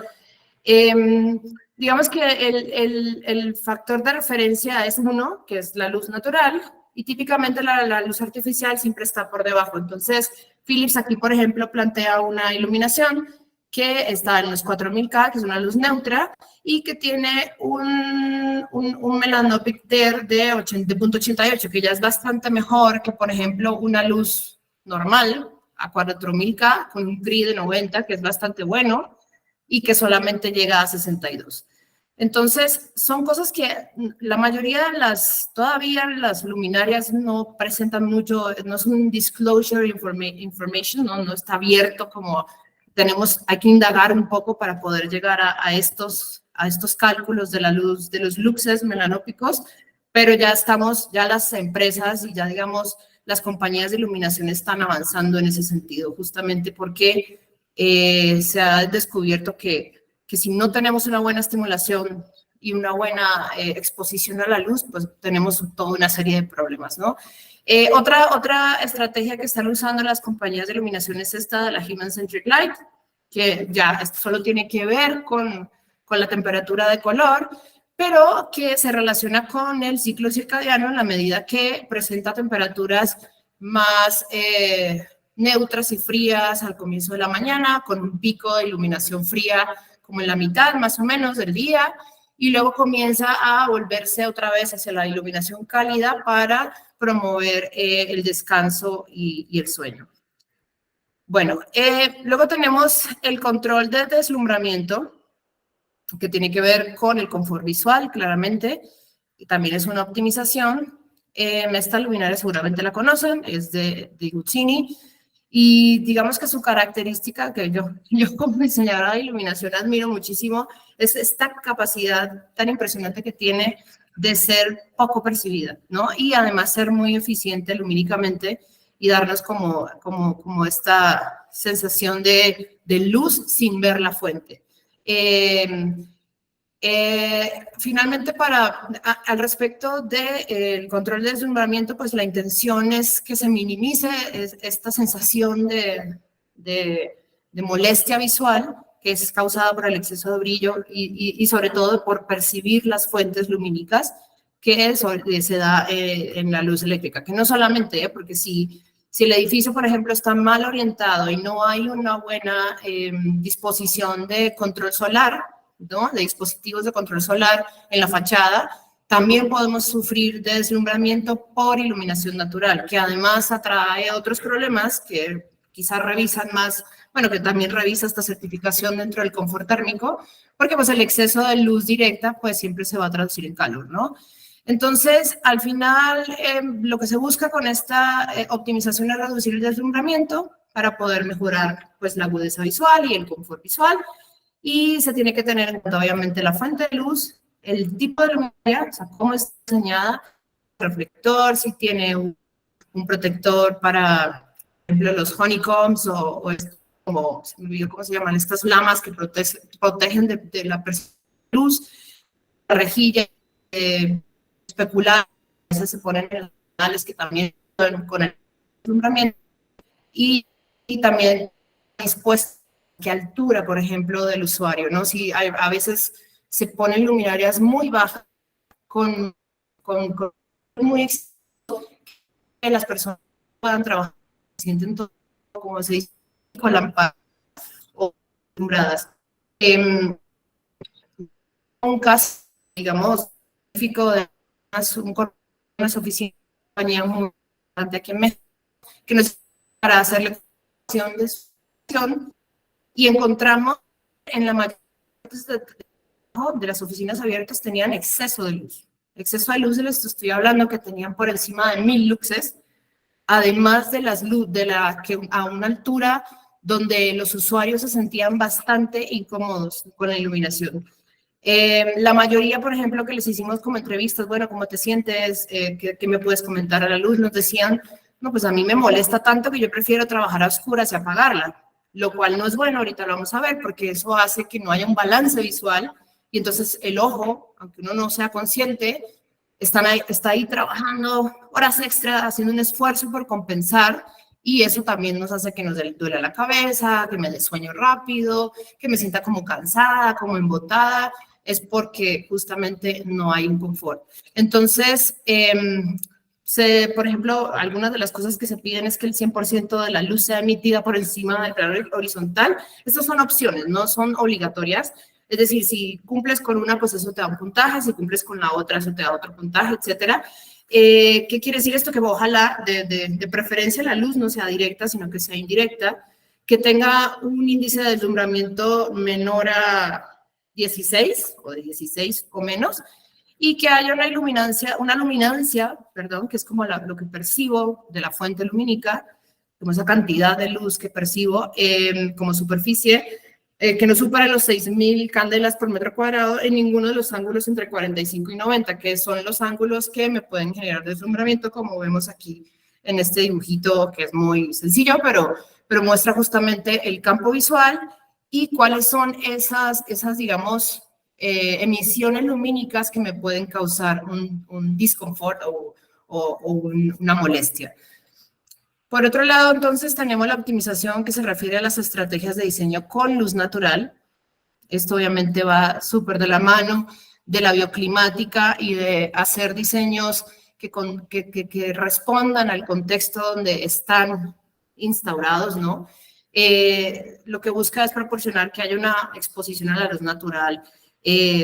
Digamos que el factor de referencia es 1, que es la luz natural, y típicamente la luz artificial siempre está por debajo. Entonces, Philips aquí, por ejemplo, plantea una iluminación que está en los 4000K, que es una luz neutra, y que tiene un melanopic DARE de 0.88, que ya es bastante mejor que, por ejemplo, una luz normal a 4000K, con un CRI de 90, que es bastante bueno, y que solamente llega a 62. Entonces, son cosas que la mayoría de todavía las luminarias no presentan mucho, no es un disclosure information, no está abierto como hay que indagar un poco para poder llegar a estos cálculos de la luz, de los luxes melanópicos, pero ya las empresas y ya digamos las compañías de iluminación están avanzando en ese sentido, justamente porque se ha descubierto que si no tenemos una buena estimulación y una buena exposición a la luz, pues tenemos toda una serie de problemas, ¿no? Otra estrategia que están usando las compañías de iluminación es esta de la Human Centric Light, que ya solo tiene que ver con la temperatura de color, pero que se relaciona con el ciclo circadiano en la medida que presenta temperaturas más neutras y frías al comienzo de la mañana, con un pico de iluminación fría como en la mitad más o menos del día, y luego comienza a volverse otra vez hacia la iluminación cálida para promover el descanso y el sueño. Bueno, luego tenemos el control de deslumbramiento, que tiene que ver con el confort visual, claramente, y también es una optimización. Esta luminaria seguramente la conocen, es de Guccini, y digamos que su característica, que yo como diseñadora de iluminación admiro muchísimo, es esta capacidad tan impresionante que tiene de ser poco percibida, ¿no? Y además ser muy eficiente lumínicamente y darnos como esta sensación de luz sin ver la fuente. Finalmente, al respecto del control de deslumbramiento, pues la intención es que se minimice esta sensación de molestia visual que es causada por el exceso de brillo y sobre todo por percibir las fuentes lumínicas que se da en la luz eléctrica, que no solamente, porque si el edificio, por ejemplo, está mal orientado y no hay una buena disposición de control solar, ¿no? De dispositivos de control solar en la fachada, también podemos sufrir de deslumbramiento por iluminación natural, que además atrae otros problemas que quizás revisan más, bueno, que también revisa esta certificación dentro del confort térmico, porque pues el exceso de luz directa pues siempre se va a traducir en calor, ¿no? Entonces, al final, lo que se busca con esta optimización es reducir el deslumbramiento para poder mejorar pues la agudeza visual y el confort visual. Y se tiene que tener en cuenta, obviamente, la fuente de luz, el tipo de luminaria, o sea, cómo está diseñada, el reflector, si tiene un protector para, por ejemplo, los honeycombs o como, se me olvidó cómo se llaman, estas lamas que protegen de la luz, la rejilla especular, a veces se ponen en los canales que también con el alumbramiento y también dispuesta a qué altura, por ejemplo, del usuario, ¿no? Si a veces se ponen luminarias muy bajas con muy exceso que las personas puedan trabajar, se sienten todo, como se dice, con lámparas o alumbradas. Un caso, digamos, específico de unas oficinas de compañía muy importante aquí en México, que nos para hacer la evaluación de su situación y encontramos en la mayoría de las oficinas abiertas tenían exceso de luz. Exceso de luz, les estoy hablando que tenían por encima de 1000 luxes, además de las luz, que a una altura donde los usuarios se sentían bastante incómodos con la iluminación. La mayoría, por ejemplo, que les hicimos como entrevistas, bueno, ¿cómo te sientes? ¿Qué me puedes comentar a la luz? Nos decían, no, pues a mí me molesta tanto que yo prefiero trabajar a oscuras y apagarla, lo cual no es bueno, ahorita lo vamos a ver, porque eso hace que no haya un balance visual y entonces el ojo, aunque uno no sea consciente, está ahí trabajando horas extra, haciendo un esfuerzo por compensar y eso también nos hace que nos duele la cabeza, que me dé sueño rápido, que me sienta como cansada, como embotada, es porque justamente no hay un confort. Entonces, por ejemplo, algunas de las cosas que se piden es que el 100% de la luz sea emitida por encima del plano horizontal. Estas son opciones, no son obligatorias. Es decir, si cumples con una, pues eso te da un puntaje, si cumples con la otra, eso te da otro puntaje, etcétera. ¿Qué quiere decir esto? Que ojalá, de preferencia, la luz no sea directa, sino que sea indirecta, que tenga un índice de deslumbramiento menor a 16 o de 16 o menos, y que haya una luminancia, que es como lo que percibo de la fuente lumínica, como esa cantidad de luz que percibo como superficie, que no supere los 6000 candelas por metro cuadrado en ninguno de los ángulos entre 45 y 90, que son los ángulos que me pueden generar deslumbramiento, como vemos aquí en este dibujito, que es muy sencillo, pero muestra justamente el campo visual y cuáles son esas digamos, emisiones lumínicas que me pueden causar un disconfort o una molestia. Por otro lado, entonces, tenemos la optimización que se refiere a las estrategias de diseño con luz natural. Esto obviamente va súper de la mano de la bioclimática y de hacer diseños que respondan al contexto donde están instaurados, ¿no? Lo que busca es proporcionar que haya una exposición a la luz natural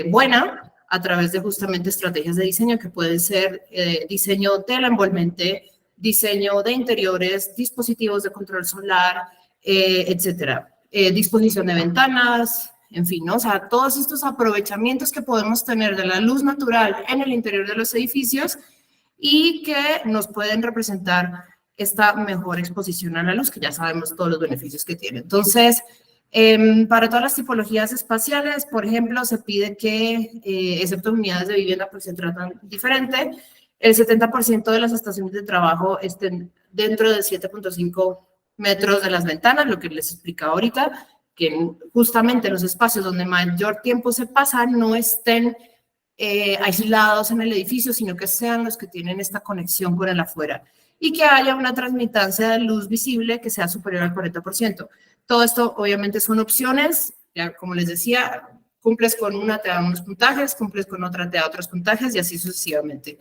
buena a través de justamente estrategias de diseño que pueden ser diseño tela-envolvente, diseño de interiores, dispositivos de control solar, etcétera. Disposición de ventanas, en fin, ¿no? O sea, todos estos aprovechamientos que podemos tener de la luz natural en el interior de los edificios y que nos pueden representar esta mejor exposición a la luz, que ya sabemos todos los beneficios que tiene. Entonces, para todas las tipologías espaciales, por ejemplo, se pide que, excepto unidades de vivienda, pues se tratan diferente, el 70% de las estaciones de trabajo estén dentro de 7.5 metros de las ventanas, lo que les explicaba ahorita, que justamente los espacios donde mayor tiempo se pasa no estén aislados en el edificio, sino que sean los que tienen esta conexión con el afuera y que haya una transmitancia de luz visible que sea superior al 40%. Todo esto obviamente son opciones, ya como les decía, cumples con una, te da unos puntajes, cumples con otra, te da otros puntajes y así sucesivamente.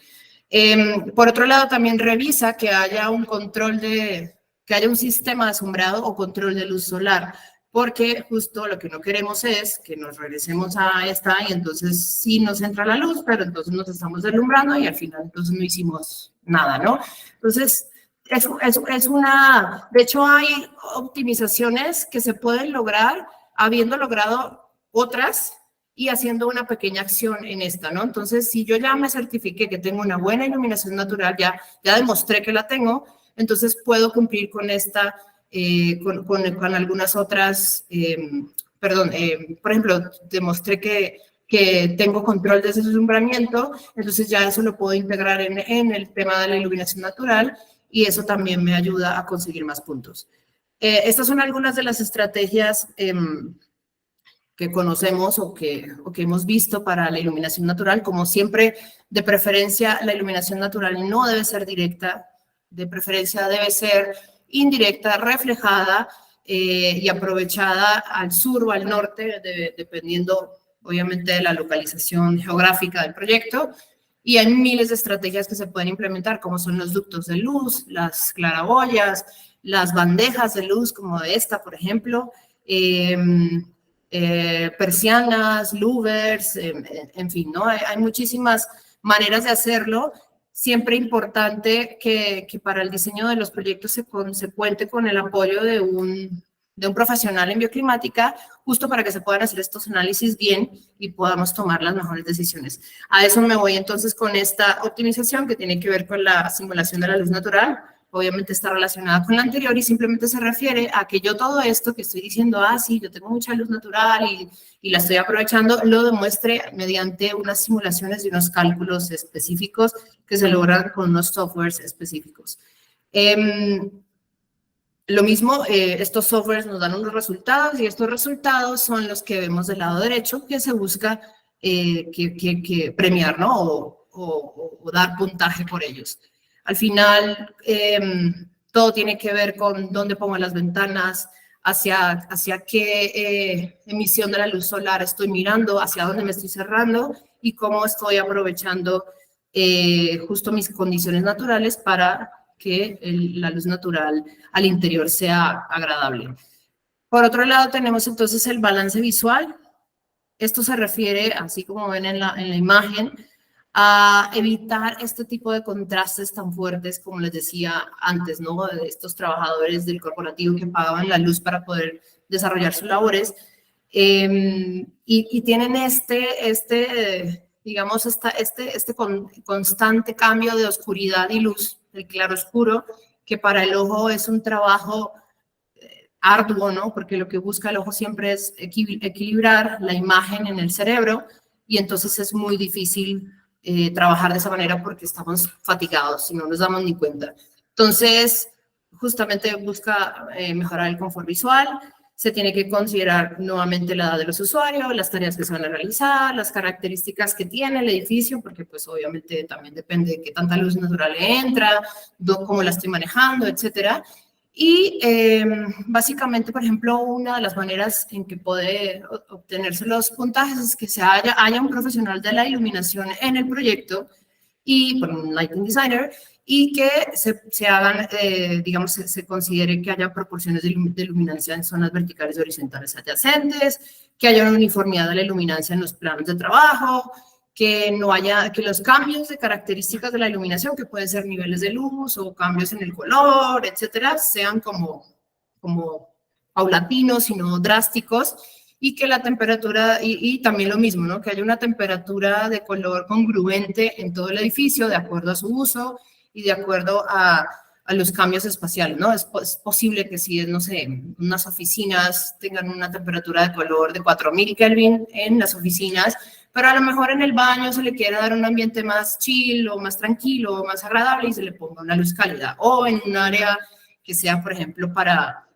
Por otro lado, también revisa que haya un control que haya un sistema de asombrado o control de luz solar, porque justo lo que no queremos es que nos regresemos a esta y entonces sí nos entra la luz, pero entonces nos estamos deslumbrando y al final entonces no hicimos nada, ¿no? Entonces, De hecho, hay optimizaciones que se pueden lograr habiendo logrado otras y haciendo una pequeña acción en esta, ¿no? Entonces, si yo ya me certifiqué que tengo una buena iluminación natural, ya demostré que la tengo, entonces puedo cumplir con esta, con algunas otras, por ejemplo, demostré que tengo control de ese deslumbramiento, entonces ya eso lo puedo integrar en el tema de la iluminación natural y eso también me ayuda a conseguir más puntos. Estas son algunas de las estrategias que conocemos o que hemos visto para la iluminación natural. Como siempre, de preferencia, la iluminación natural no debe ser directa, de preferencia debe ser indirecta, reflejada y aprovechada al sur o al norte, dependiendo obviamente de la localización geográfica del proyecto. Y hay miles de estrategias que se pueden implementar, como son los ductos de luz, las claraboyas, las bandejas de luz, como esta, por ejemplo, persianas, louvers, en fin, ¿no? Hay muchísimas maneras de hacerlo. Siempre importante que para el diseño de los proyectos se cuente con el apoyo de un profesional en bioclimática, justo para que se puedan hacer estos análisis bien y podamos tomar las mejores decisiones. A eso me voy entonces con esta optimización que tiene que ver con la simulación de la luz natural. Obviamente está relacionada con la anterior y simplemente se refiere a que yo todo esto que estoy diciendo, sí, yo tengo mucha luz natural y la estoy aprovechando, lo demuestre mediante unas simulaciones y unos cálculos específicos que se logran con unos softwares específicos. Lo mismo, estos softwares nos dan unos resultados y estos resultados son los que vemos del lado derecho que se busca que premiar, ¿no? O dar puntaje por ellos. Al final, todo tiene que ver con dónde pongo las ventanas, hacia qué emisión de la luz solar estoy mirando, hacia dónde me estoy cerrando y cómo estoy aprovechando justo mis condiciones naturales para que la luz natural al interior sea agradable. Por otro lado, tenemos entonces el balance visual. Esto se refiere, así como ven en la imagen, a evitar este tipo de contrastes tan fuertes, como les decía antes, ¿no? De estos trabajadores del corporativo que pagaban la luz para poder desarrollar sus labores. Y tienen digamos, este constante cambio de oscuridad y luz, el claro-oscuro, que para el ojo es un trabajo arduo, ¿no? Porque lo que busca el ojo siempre es equilibrar la imagen en el cerebro y entonces es muy difícil trabajar de esa manera porque estamos fatigados y no nos damos ni cuenta. Entonces, justamente busca mejorar el confort visual. Se tiene que considerar nuevamente la edad de los usuarios, las tareas que se van a realizar, las características que tiene el edificio, porque pues obviamente también depende de qué tanta luz natural le entra, cómo la estoy manejando, etcétera. Y básicamente, por ejemplo, una de las maneras en que puede obtenerse los puntajes es que haya un profesional de la iluminación en el proyecto y por un lighting designer y que se hagan, digamos, se considere que haya proporciones de luminancia en zonas verticales y horizontales adyacentes, que haya una uniformidad de la luminancia en los planos de trabajo, que los cambios de características de la iluminación, que pueden ser niveles de luz o cambios en el color, etcétera, sean como paulatinos y no drásticos, y que la temperatura, y también lo mismo, ¿no? Que haya una temperatura de color congruente en todo el edificio, de acuerdo a su uso y de acuerdo a los cambios espaciales, ¿no? Es posible que si, no sé, unas oficinas tengan una temperatura de color de 4000 Kelvin en las oficinas, pero a lo mejor en el baño se le quiere dar un ambiente más chill o más tranquilo o más agradable y se le ponga una luz cálida. O en un área que sea, por ejemplo, para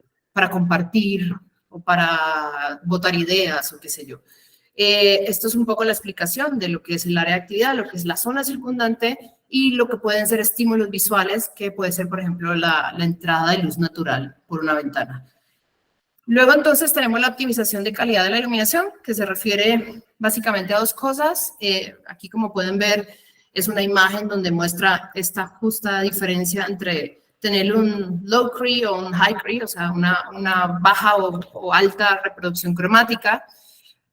compartir o para botar ideas o qué sé yo. Esto es un poco la explicación de lo que es el área de actividad, lo que es la zona circundante y lo que pueden ser estímulos visuales, que puede ser, por ejemplo, la entrada de luz natural por una ventana. Luego, entonces, tenemos la optimización de calidad de la iluminación, que se refiere básicamente a dos cosas. Aquí, como pueden ver, es una imagen donde muestra esta justa diferencia entre tener un low cree o un high cree, o sea, una baja o alta reproducción cromática,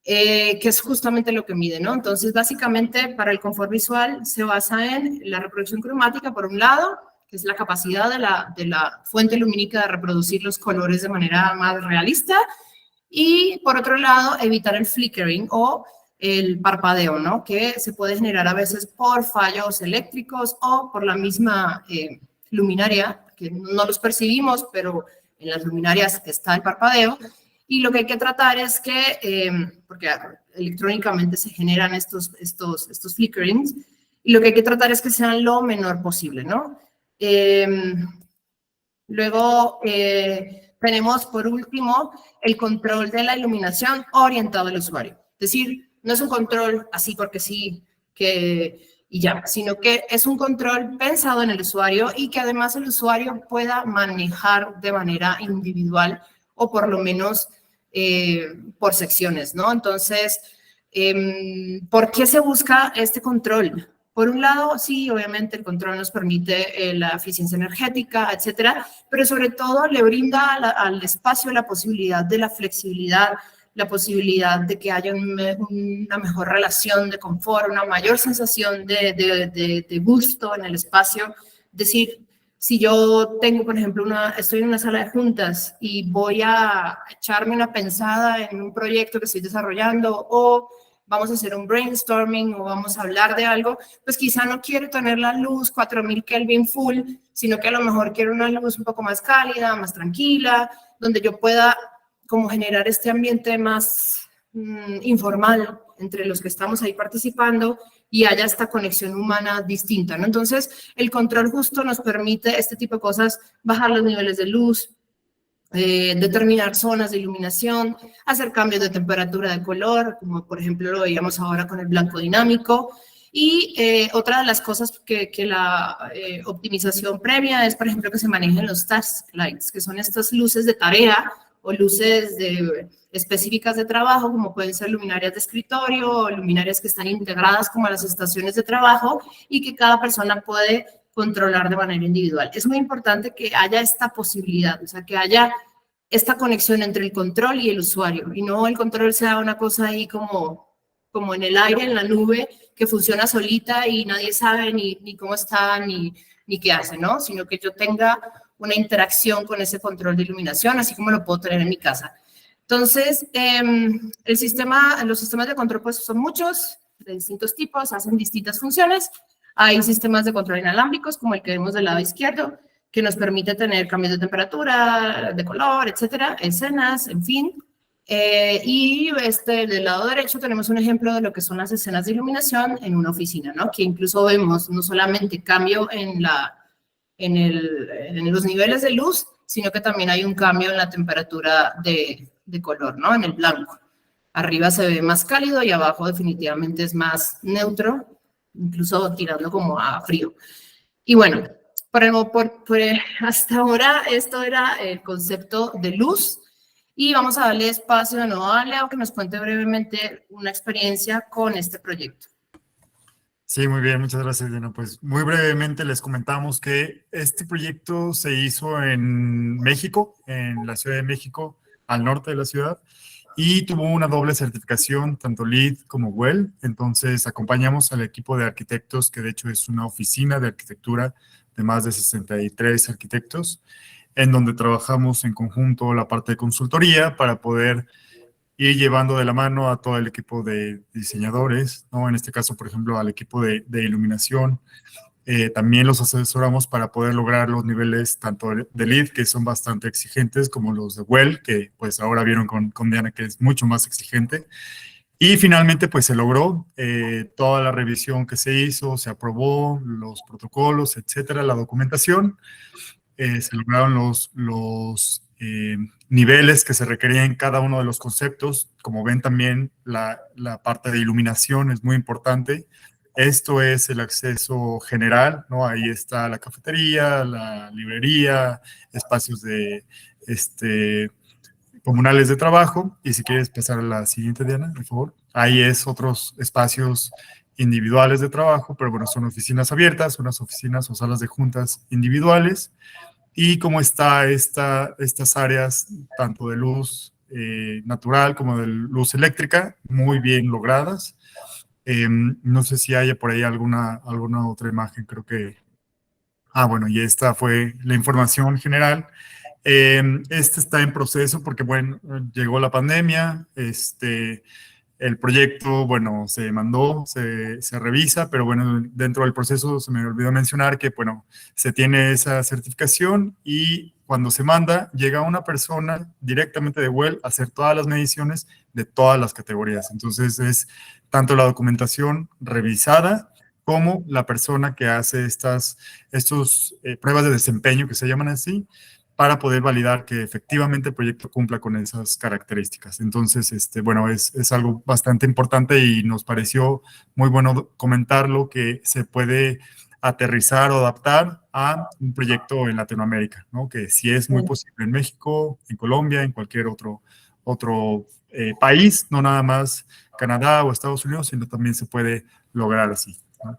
que es justamente lo que mide, ¿no? Entonces, básicamente, para el confort visual se basa en la reproducción cromática, por un lado, que es la capacidad de la fuente lumínica de reproducir los colores de manera más realista. Y por otro lado, evitar el flickering o el parpadeo, ¿no? Que se puede generar a veces por fallos eléctricos o por la misma luminaria, que no los percibimos, pero en las luminarias está el parpadeo. Y lo que hay que tratar es que, porque electrónicamente se generan estos flickerings, y lo que hay que tratar es que sean lo menor posible, ¿no? Luego tenemos, por último, el control de la iluminación orientado al usuario. Es decir, no es un control así porque sí, y ya, sino que es un control pensado en el usuario y que además el usuario pueda manejar de manera individual o por lo menos por secciones, ¿no? Entonces, ¿por qué se busca este control? Por un lado, sí, obviamente el control nos permite la eficiencia energética, etcétera, pero sobre todo le brinda al espacio la posibilidad de la flexibilidad, la posibilidad de que haya una mejor relación de confort, una mayor sensación de gusto en el espacio. Es decir, si yo tengo, por ejemplo, estoy en una sala de juntas y voy a echarme una pensada en un proyecto que estoy desarrollando o vamos a hacer un brainstorming o vamos a hablar de algo, pues quizá no quiero tener la luz 4000 Kelvin full, sino que a lo mejor quiero una luz un poco más cálida, más tranquila, donde yo pueda como generar este ambiente más informal entre los que estamos ahí participando y haya esta conexión humana distinta, ¿no? Entonces, el control justo nos permite este tipo de cosas, bajar los niveles de luz, determinar zonas de iluminación, hacer cambios de temperatura de color, como por ejemplo lo veíamos ahora con el blanco dinámico. Y otra de las cosas que la optimización previa es, por ejemplo, que se manejen los task lights, que son estas luces de tarea o luces específicas de trabajo, como pueden ser luminarias de escritorio o luminarias que están integradas como a las estaciones de trabajo y que cada persona puede controlar de manera individual. Es muy importante que haya esta posibilidad, o sea, que haya esta conexión entre el control y el usuario, y no el control sea una cosa ahí como en el aire, en la nube, que funciona solita y nadie sabe ni cómo está, ni qué hace, ¿no? Sino que yo tenga una interacción con ese control de iluminación, así como lo puedo tener en mi casa. Entonces, los sistemas de control pues son muchos, de distintos tipos, hacen distintas funciones. Hay sistemas de control inalámbricos, como el que vemos del lado izquierdo, que nos permite tener cambios de temperatura, de color, etcétera, escenas, en fin. Y del lado derecho tenemos un ejemplo de lo que son las escenas de iluminación en una oficina, ¿no? Que incluso vemos no solamente cambio en los niveles de luz, sino que también hay un cambio en la temperatura de color, ¿no? En el blanco. Arriba se ve más cálido y abajo definitivamente es más neutro, incluso tirando como a frío. Y bueno, hasta ahora esto era el concepto de luz y vamos a darle espacio de nuevo a Leo que nos cuente brevemente una experiencia con este proyecto. Sí, muy bien, muchas gracias, Diana. Pues muy brevemente les comentamos que este proyecto se hizo en México, en la Ciudad de México, al norte de la ciudad, y tuvo una doble certificación, tanto LEED como WELL. Entonces, acompañamos al equipo de arquitectos, que de hecho es una oficina de arquitectura de más de 63 arquitectos, en donde trabajamos en conjunto la parte de consultoría para poder ir llevando de la mano a todo el equipo de diseñadores, ¿no? En este caso, por ejemplo, al equipo de iluminación. También los asesoramos para poder lograr los niveles tanto de LEED, que son bastante exigentes, como los de WELL, que pues ahora vieron con Diana que es mucho más exigente. Y finalmente pues se logró toda la revisión que se hizo, se aprobó, los protocolos, etcétera, la documentación. Se lograron los niveles que se requerían en cada uno de los conceptos. Como ven también, la parte de iluminación es muy importante. Esto es el acceso general, ¿no? Ahí está la cafetería, la librería, espacios comunales de trabajo. Y si quieres pasar a la siguiente, Diana, por favor. Ahí es otros espacios individuales de trabajo, pero bueno, son oficinas abiertas, unas oficinas o salas de juntas individuales. Y cómo está estas áreas, tanto de luz natural como de luz eléctrica, muy bien logradas. No sé si haya por ahí alguna otra imagen, creo que Bueno, y esta fue la información general. Este está en proceso porque, bueno, llegó la pandemia, el proyecto, bueno, se mandó, se revisa, pero bueno, dentro del proceso se me olvidó mencionar que, bueno, se tiene esa certificación y cuando se manda, llega una persona directamente de Well a hacer todas las mediciones de todas las categorías. Entonces, es tanto la documentación revisada como la persona que hace estos pruebas de desempeño, que se llaman así, para poder validar que efectivamente el proyecto cumpla con esas características. Entonces, bueno, es algo bastante importante y nos pareció muy bueno comentarlo, que se puede aterrizar o adaptar a un proyecto en Latinoamérica, ¿no? Que sí es muy posible en México, en Colombia, en cualquier otro país, no nada más Canadá o Estados Unidos, sino también se puede lograr así, ¿no?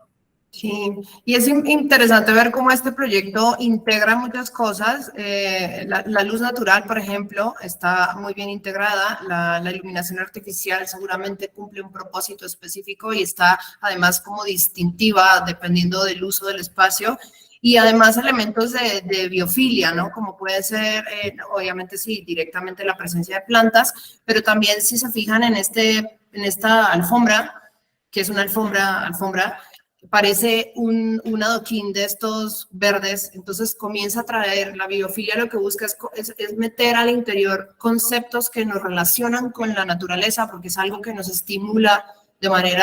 Sí, y es interesante ver cómo este proyecto integra muchas cosas. La luz natural, por ejemplo, está muy bien integrada. La iluminación artificial seguramente cumple un propósito específico y está además como distintiva dependiendo del uso del espacio. Y además elementos de biofilia, ¿no? Como puede ser, obviamente sí, directamente la presencia de plantas, pero también si se fijan en esta alfombra, que es una alfombra, parece un adoquín de estos verdes, entonces comienza a traer la biofilia, lo que busca es meter al interior conceptos que nos relacionan con la naturaleza, porque es algo que nos estimula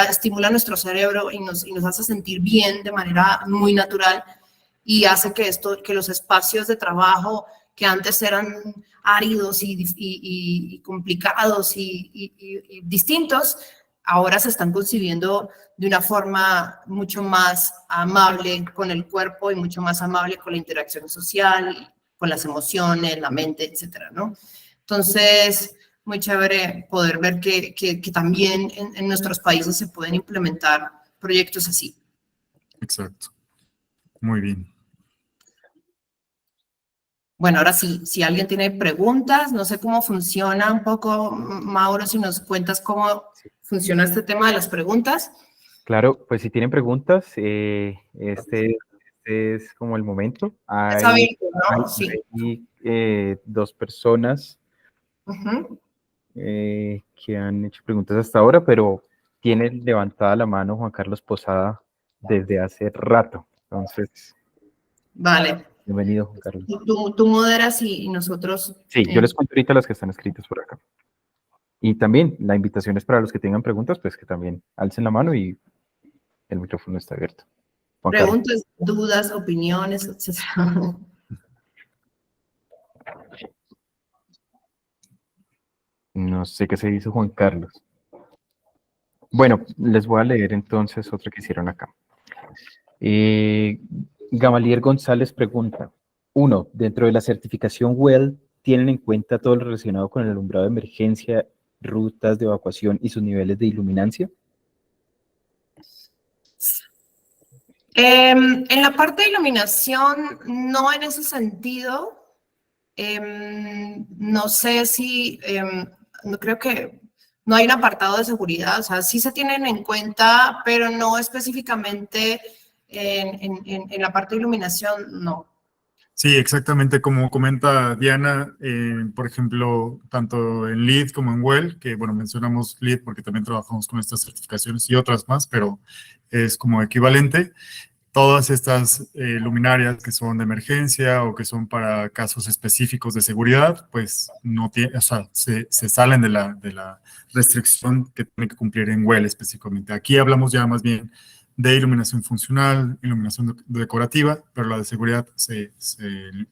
estimula nuestro cerebro y nos hace sentir bien de manera muy natural y hace que los espacios de trabajo que antes eran áridos y complicados y distintos, ahora se están concibiendo de una forma mucho más amable con el cuerpo y mucho más amable con la interacción social, con las emociones, la mente, etcétera, ¿no? Entonces, muy chévere poder ver que también en nuestros países se pueden implementar proyectos así. Exacto. Muy bien. Bueno, ahora sí, si alguien tiene preguntas, no sé cómo funciona un poco, Mauro, si nos cuentas cómo funciona este tema de las preguntas. Claro, pues si tienen preguntas, este es como el momento. Es abierto, ¿no? Sí. Hay dos personas que han hecho preguntas hasta ahora, pero tiene levantada la mano Juan Carlos Posada desde hace rato. Entonces, vale. Bienvenido, Juan Carlos. Tú moderas y nosotros... Sí, yo les cuento ahorita las que están escritas por acá. Y también la invitación es para los que tengan preguntas, pues que también alcen la mano y el micrófono está abierto. Juan preguntas, Carlos. Dudas, opiniones, etc. No sé qué se dice Juan Carlos. Bueno, les voy a leer entonces otra que hicieron acá. Gamaliel González pregunta, 1. Dentro de la certificación WELL, ¿tienen en cuenta todo lo relacionado con el alumbrado de emergencia, rutas de evacuación y sus niveles de iluminancia? En la parte de iluminación, no en ese sentido. No sé si, no creo que, no hay un apartado de seguridad, o sea, sí se tienen en cuenta, pero no específicamente en la parte de iluminación, no. Sí, exactamente como comenta Diana, por ejemplo, tanto en LEED como en WELL, que bueno, mencionamos LEED porque también trabajamos con estas certificaciones y otras más, pero es como equivalente. Todas estas luminarias que son de emergencia o que son para casos específicos de seguridad, pues no tiene, o sea, se salen de la restricción que tiene que cumplir en WELL específicamente. Aquí hablamos ya más bien de iluminación funcional, iluminación decorativa, pero la de seguridad se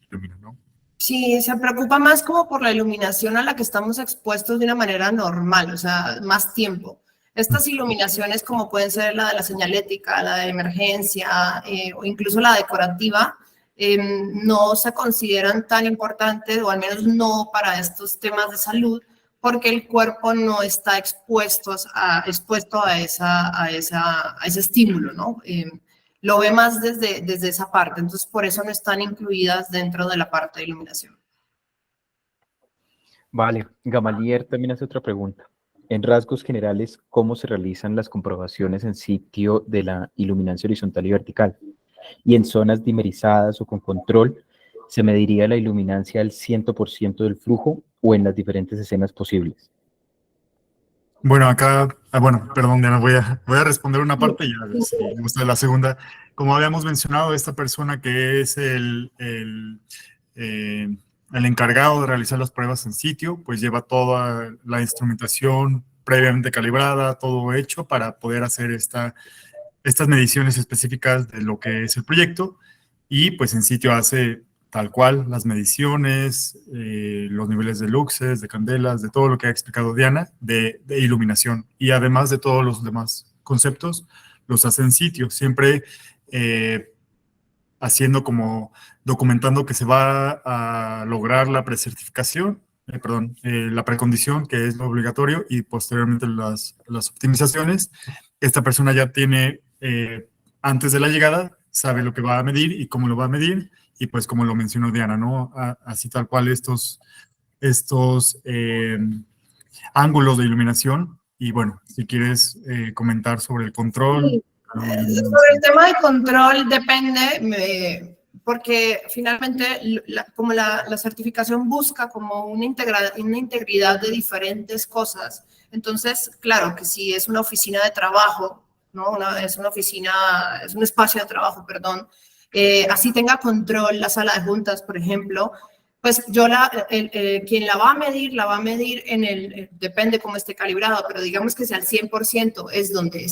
ilumina, ¿no? Sí, se preocupa más como por la iluminación a la que estamos expuestos de una manera normal, o sea, más tiempo. Estas iluminaciones, como pueden ser la de la señalética, la de emergencia o incluso la decorativa, no se consideran tan importantes, o al menos no para estos temas de salud, porque el cuerpo no está expuesto a ese estímulo, ¿no? Lo ve más desde esa parte, entonces por eso no están incluidas dentro de la parte de iluminación. Vale, Gamaliel también hace otra pregunta. En rasgos generales, ¿cómo se realizan las comprobaciones en sitio de la iluminancia horizontal y vertical? y en zonas dimerizadas o con control se mediría la iluminancia al 100% del flujo o en las diferentes escenas posibles. Bueno, acá, bueno, perdón, Diana, voy a responder una parte y ya a ver si me gusta la segunda. Como habíamos mencionado, esta persona que es el encargado de realizar las pruebas en sitio, pues lleva toda la instrumentación previamente calibrada, todo hecho para poder hacer estas mediciones específicas de lo que es el proyecto, y pues en sitio hace tal cual las mediciones, los niveles de luxes, de candelas, de todo lo que ha explicado Diana, de iluminación, y además de todos los demás conceptos, los hace en sitio, siempre haciendo como documentando que se va a lograr la precertificación, la precondición, que es lo obligatorio, y posteriormente las optimizaciones. Esta persona ya tiene, antes de la llegada, sabe lo que va a medir y cómo lo va a medir, y pues como lo mencionó Diana, ¿no? Así tal cual estos ángulos de iluminación. Y bueno, si quieres comentar sobre el control. Sí. Sobre el tema de control depende, porque finalmente como la certificación busca como una integridad de diferentes cosas. Entonces, claro, que si es una oficina de trabajo, ¿no? Es un espacio de trabajo, perdón, así tenga control la sala de juntas, por ejemplo, pues quien la va a medir depende cómo esté calibrado, pero digamos que sea al 100% es donde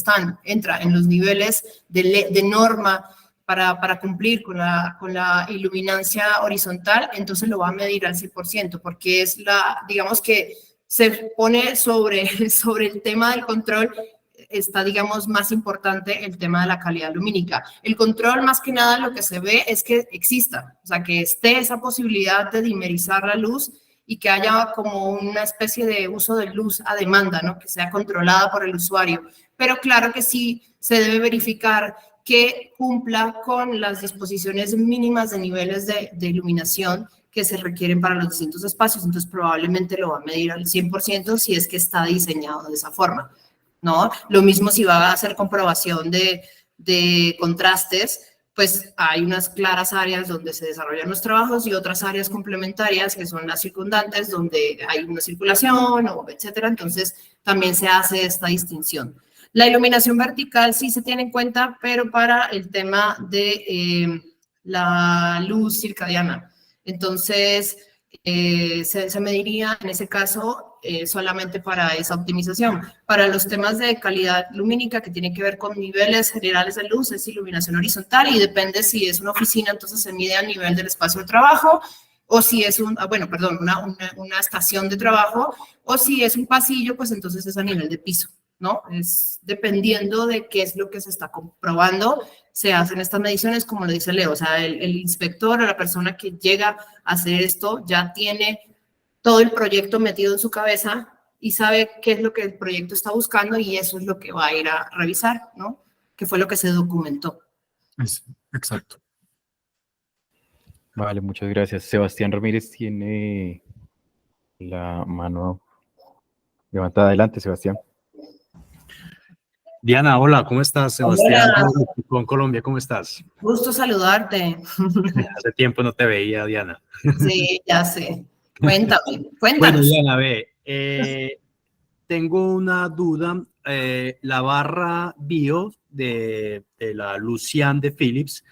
entra en los niveles de norma para cumplir con la iluminancia horizontal, entonces lo va a medir al 100%, porque digamos que se pone sobre el tema del control, está, digamos, más importante el tema de la calidad lumínica. El control, más que nada, lo que se ve es que exista, o sea, que esté esa posibilidad de dimerizar la luz y que haya como una especie de uso de luz a demanda, ¿no? Que sea controlada por el usuario. Pero claro que sí se debe verificar que cumpla con las disposiciones mínimas de niveles de iluminación que se requieren para los distintos espacios. Entonces, probablemente lo va a medir al 100% si es que está diseñado de esa forma, ¿no? Lo mismo si va a hacer comprobación de contrastes, pues hay unas claras áreas donde se desarrollan los trabajos y otras áreas complementarias que son las circundantes, donde hay una circulación, o etcétera. Entonces, también se hace esta distinción. La iluminación vertical sí se tiene en cuenta, pero para el tema de la luz circadiana. Entonces, se mediría en ese caso solamente para esa optimización. Para los temas de calidad lumínica que tienen que ver con niveles generales de luz, es iluminación horizontal y depende si es una oficina, entonces se mide a nivel del espacio de trabajo, o si es una estación de trabajo, o si es un pasillo, pues entonces es a nivel de piso, ¿no? Es dependiendo de qué es lo que se está comprobando, se hacen estas mediciones, como lo dice Leo, o sea, el inspector o la persona que llega a hacer esto ya tiene todo el proyecto metido en su cabeza y sabe qué es lo que el proyecto está buscando y eso es lo que va a ir a revisar, ¿no? Que fue lo que se documentó. Exacto. Vale, muchas gracias. Sebastián Ramírez tiene la mano levantada. Adelante, Sebastián. Diana, hola, ¿cómo estás? Sebastián, Hola. con Colombia, ¿cómo estás? Gusto saludarte. Hace tiempo no te veía, Diana. Sí, ya sé. Cuéntame, cuéntanos. Bueno, Diana, tengo una duda. La barra bio de la Lucian de Philips,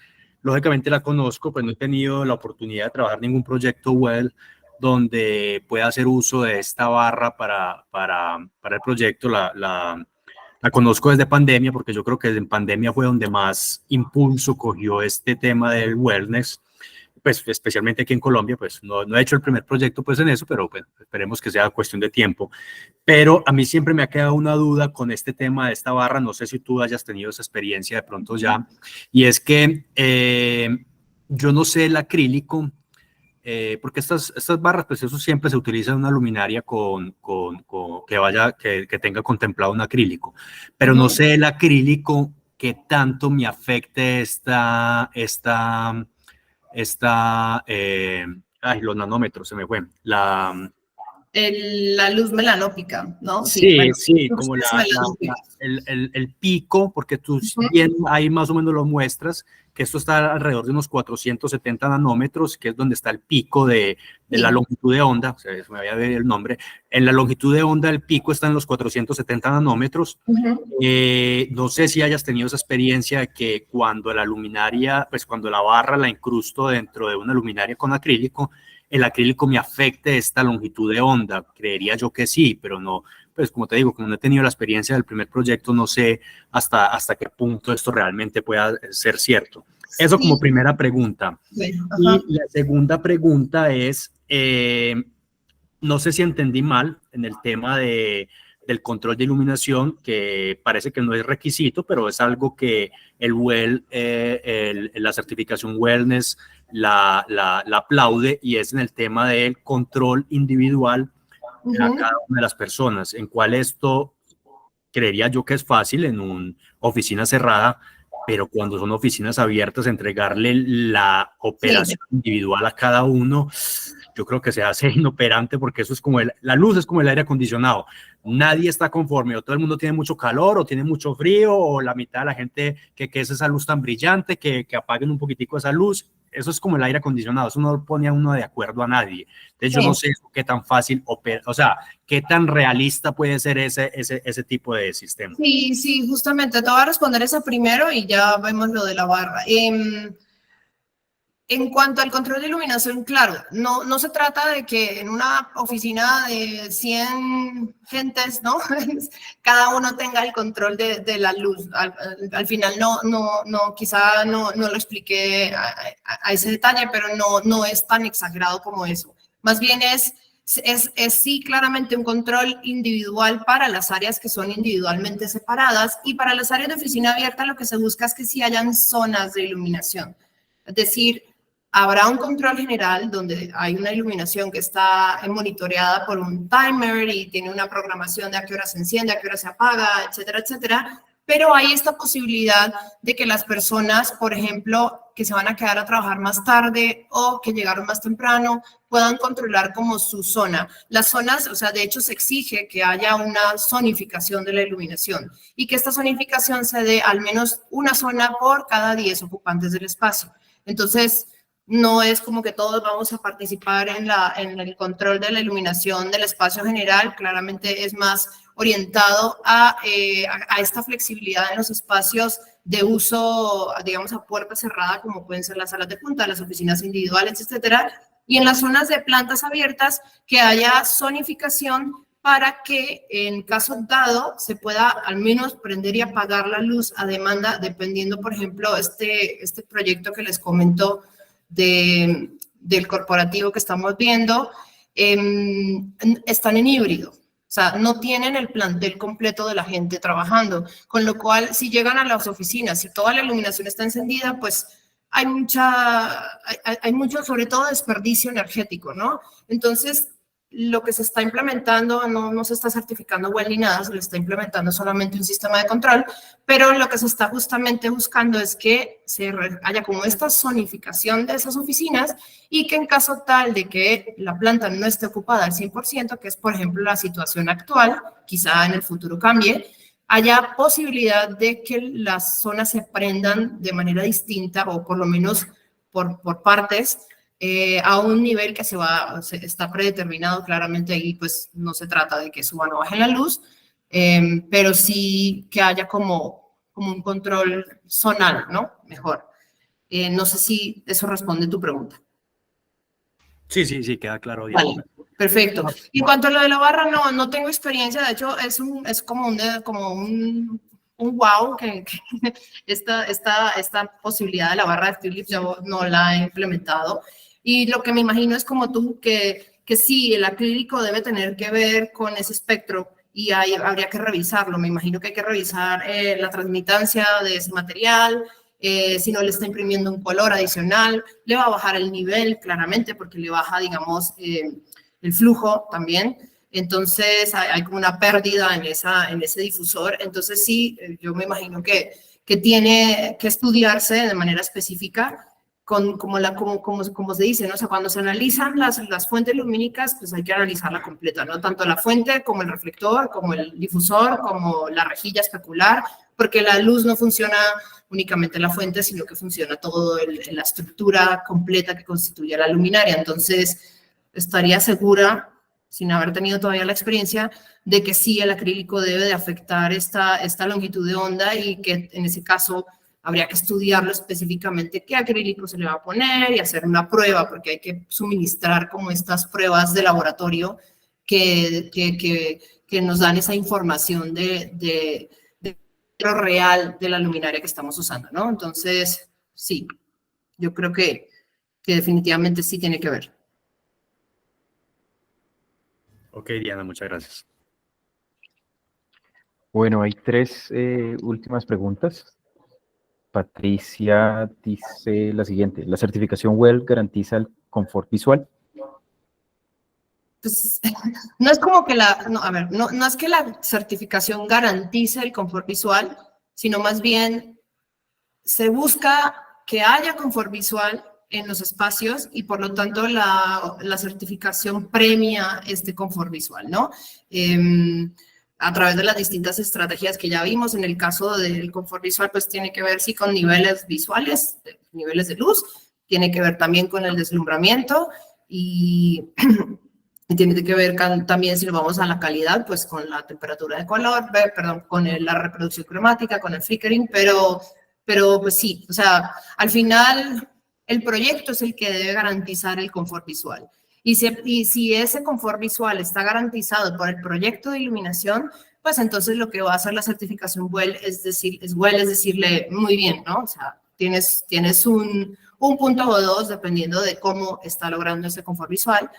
lógicamente la conozco, pues no he tenido la oportunidad de trabajar ningún proyecto web donde pueda hacer uso de esta barra para el proyecto. La conozco desde pandemia, porque yo creo que en pandemia fue donde más impulso cogió este tema del wellness, pues especialmente aquí en Colombia. Pues no he hecho el primer proyecto pues en eso, pero bueno, esperemos que sea cuestión de tiempo. Pero a mí siempre me ha quedado una duda con este tema de esta barra, no sé si tú hayas tenido esa experiencia de pronto ya, y es que yo no sé el acrílico, porque estas barras, pues eso siempre se utiliza en una luminaria que tenga contemplado un acrílico, pero no sé el acrílico que tanto me afecte los nanómetros, se me fue, La luz melanópica, ¿no? Sí, bueno, sí, luz como melanópica. el pico, porque tú bien ahí más o menos lo muestras, que esto está alrededor de unos 470 nanómetros, que es donde está el pico de la longitud de onda, o sea, me había ver el nombre. En la longitud de onda el pico está en los 470 nanómetros. No sé si hayas tenido esa experiencia de que cuando la luminaria, pues cuando la barra la incrusto dentro de una luminaria con acrílico, el acrílico me afecte esta longitud de onda. Creería yo que sí, pero no, pues como te digo, como no he tenido la experiencia del primer proyecto, no sé hasta qué punto esto realmente pueda ser cierto. Eso como primera pregunta. Y la segunda pregunta es, no sé si entendí mal en el tema del control de iluminación, que parece que no es requisito, pero es algo que el WELL, la certificación Wellness la aplaude, y es en el tema del control individual a cada una de las personas, en cual esto creería yo que es fácil en una oficina cerrada, pero cuando son oficinas abiertas, entregarle la operación individual a cada uno, yo creo que se hace inoperante, porque eso es como la luz es como el aire acondicionado. Nadie está conforme, o todo el mundo tiene mucho calor, o tiene mucho frío, o la mitad de la gente que es esa luz tan brillante, que apaguen un poquitico esa luz. Eso es como el aire acondicionado, eso no pone a uno de acuerdo a nadie. Entonces yo no sé qué tan fácil o sea, qué tan realista puede ser ese tipo de sistema. Sí, justamente te voy a responder esa primero y ya vemos lo de la barra. En cuanto al control de iluminación, claro, no se trata de que en una oficina de 100 gentes, ¿no? Cada uno tenga el control de la luz. Al final quizá no lo expliqué a ese detalle, pero no es tan exagerado como eso. Más bien es sí claramente un control individual para las áreas que son individualmente separadas, y para las áreas de oficina abierta lo que se busca es que sí hayan zonas de iluminación. Es decir, habrá un control general donde hay una iluminación que está monitoreada por un timer y tiene una programación de a qué hora se enciende, a qué hora se apaga, etcétera, etcétera. Pero hay esta posibilidad de que las personas, por ejemplo, que se van a quedar a trabajar más tarde o que llegaron más temprano, puedan controlar como su zona. Las zonas, o sea, de hecho se exige que haya una zonificación de la iluminación y que esta zonificación se dé al menos una zona por cada 10 ocupantes del espacio. Entonces, no es como que todos vamos a participar en el control de la iluminación del espacio general, claramente es más orientado a esta flexibilidad en los espacios de uso, digamos, a puerta cerrada, como pueden ser las salas de junta, las oficinas individuales, etcétera, y en las zonas de plantas abiertas que haya zonificación para que en caso dado se pueda al menos prender y apagar la luz a demanda, dependiendo, por ejemplo, este proyecto que les comento del corporativo que estamos viendo, están en híbrido. O sea, no tienen el plantel completo de la gente trabajando, con lo cual si llegan a las oficinas y toda la iluminación está encendida, pues hay mucho, sobre todo, desperdicio energético, ¿no? Entonces, lo que se está implementando no se está certificando WELL ni nada, se le está implementando solamente un sistema de control, pero lo que se está justamente buscando es que haya como esta zonificación de esas oficinas y que en caso tal de que la planta no esté ocupada al 100%, que es por ejemplo la situación actual, quizá en el futuro cambie, haya posibilidad de que las zonas se prendan de manera distinta o por lo menos por partes, a un nivel que está predeterminado claramente. Ahí pues no se trata de que suban o bajen la luz, pero sí que haya como un control zonal, ¿no? Mejor. No sé si eso responde a tu pregunta. Sí, queda claro. Vale, perfecto. Y en cuanto a lo de la barra, no tengo experiencia, de hecho es como un wow que esta posibilidad de la barra de Philips yo no la he implementado. Y lo que me imagino es como tú, que sí, el acrílico debe tener que ver con ese espectro y habría que revisarlo. Me imagino que hay que revisar la transmitancia de ese material, si no le está imprimiendo un color adicional, le va a bajar el nivel claramente porque le baja, digamos, el flujo también. Entonces hay como una pérdida en ese difusor. Entonces sí, yo me imagino que tiene que estudiarse de manera específica como se dice, ¿no? O sea, cuando se analizan las fuentes lumínicas, pues hay que analizarla completa, ¿no? Tanto la fuente como el reflector, como el difusor, como la rejilla especular, porque la luz no funciona únicamente en la fuente, sino que funciona todo en la estructura completa que constituye la luminaria. Entonces, estaría segura, sin haber tenido todavía la experiencia, de que sí, el acrílico debe de afectar esta longitud de onda y que en ese caso habría que estudiarlo específicamente qué acrílico se le va a poner y hacer una prueba, porque hay que suministrar como estas pruebas de laboratorio que nos dan esa información de lo real de la luminaria que estamos usando, ¿no? Entonces, sí, yo creo que definitivamente sí tiene que ver. Ok, Diana, muchas gracias. Bueno, hay tres últimas preguntas. Patricia dice la siguiente: ¿la certificación WELL garantiza el confort visual? Pues, no es como que no es que la certificación garantice el confort visual, sino más bien se busca que haya confort visual en los espacios y por lo tanto la certificación premia este confort visual, ¿no? A través de las distintas estrategias que ya vimos. En el caso del confort visual, pues tiene que ver sí con niveles visuales, niveles de luz, tiene que ver también con el deslumbramiento y tiene que ver también, si lo vamos a la calidad, pues con la temperatura de color, perdón, con la reproducción cromática, con el flickering, pero pues sí, o sea, al final el proyecto es el que debe garantizar el confort visual. Y si ese confort visual está garantizado por el proyecto de iluminación, pues entonces lo que va a hacer la certificación WELL es decirle, muy bien, ¿no? O sea, tienes un punto o dos, dependiendo de cómo está logrando ese confort visual,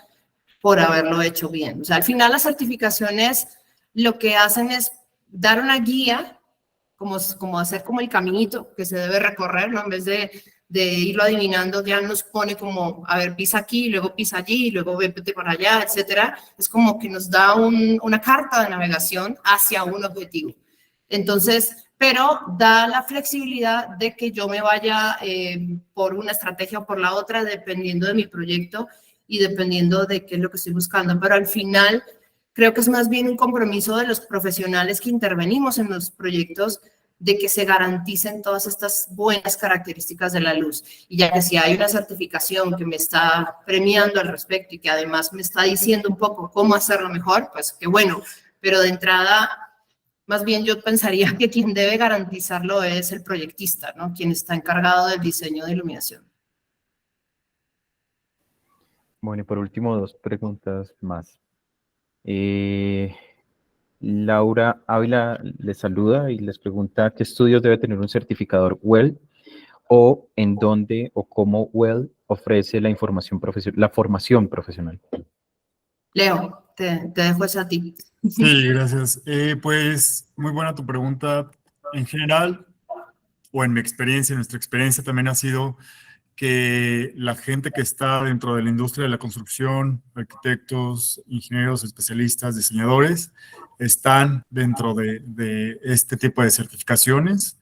por haberlo hecho bien. O sea, al final las certificaciones lo que hacen es dar una guía, como hacer como el caminito que se debe recorrer, ¿no? En vez de irlo adivinando, ya nos pone como, a ver, pisa aquí, luego pisa allí, luego vete para allá, etcétera. Es como que nos da una carta de navegación hacia un objetivo. Entonces, pero da la flexibilidad de que yo me vaya por una estrategia o por la otra, dependiendo de mi proyecto y dependiendo de qué es lo que estoy buscando. Pero al final, creo que es más bien un compromiso de los profesionales que intervenimos en los proyectos de que se garanticen todas estas buenas características de la luz. Y ya que si hay una certificación que me está premiando al respecto y que además me está diciendo un poco cómo hacerlo mejor, pues qué bueno. Pero de entrada, más bien yo pensaría que quien debe garantizarlo es el proyectista, ¿no? Quien está encargado del diseño de iluminación. Bueno, y por último, dos preguntas más. Laura Ávila les saluda y les pregunta qué estudios debe tener un certificador WELL o en dónde o cómo WELL ofrece la formación profesional. Leo, te dejo eso a ti. Sí, gracias. Pues muy buena tu pregunta. En general, o en mi experiencia, nuestra experiencia también ha sido que la gente que está dentro de la industria de la construcción, arquitectos, ingenieros, especialistas, diseñadores, están dentro de este tipo de certificaciones.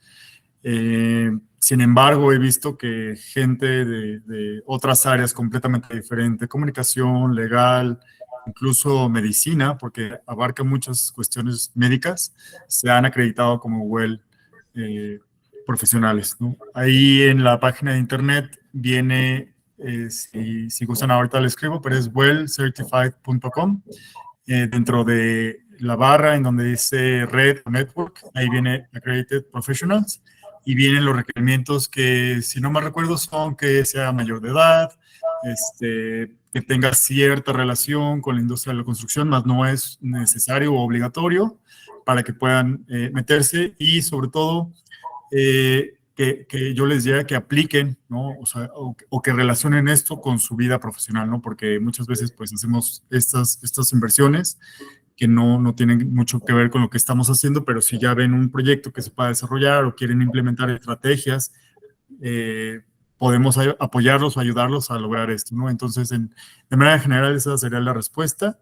Sin embargo, he visto que gente de otras áreas completamente diferentes, comunicación, legal, incluso medicina, porque abarca muchas cuestiones médicas, se han acreditado como WELL profesionales, ¿no? Ahí en la página de internet viene, si gustan ahorita le escribo, pero es wellcertified.com. Dentro de la barra en donde dice Red Network, ahí viene Accredited Professionals y vienen los requerimientos que, si no me recuerdo, son que sea mayor de edad, que tenga cierta relación con la industria de la construcción, más no es necesario o obligatorio para que puedan meterse y sobre todo que yo les diría que apliquen, ¿no? O sea, o que relacionen esto con su vida profesional, ¿no? Porque muchas veces pues hacemos estas inversiones que no tienen mucho que ver con lo que estamos haciendo, pero si ya ven un proyecto que se pueda desarrollar o quieren implementar estrategias, podemos apoyarlos o ayudarlos a lograr esto, ¿no? Entonces, de manera general, esa sería la respuesta,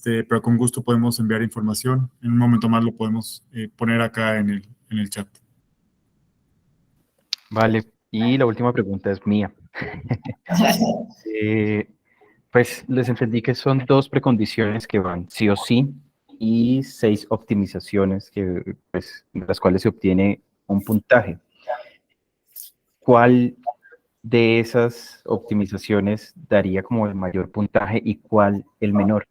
pero con gusto podemos enviar información. En un momento más lo podemos poner acá en el chat. Vale, Y la última pregunta es mía. Pues les entendí que son 2 precondiciones que van sí o sí y 6 optimizaciones que, pues, de las cuales se obtiene un puntaje. ¿Cuál de esas optimizaciones daría como el mayor puntaje y cuál el menor?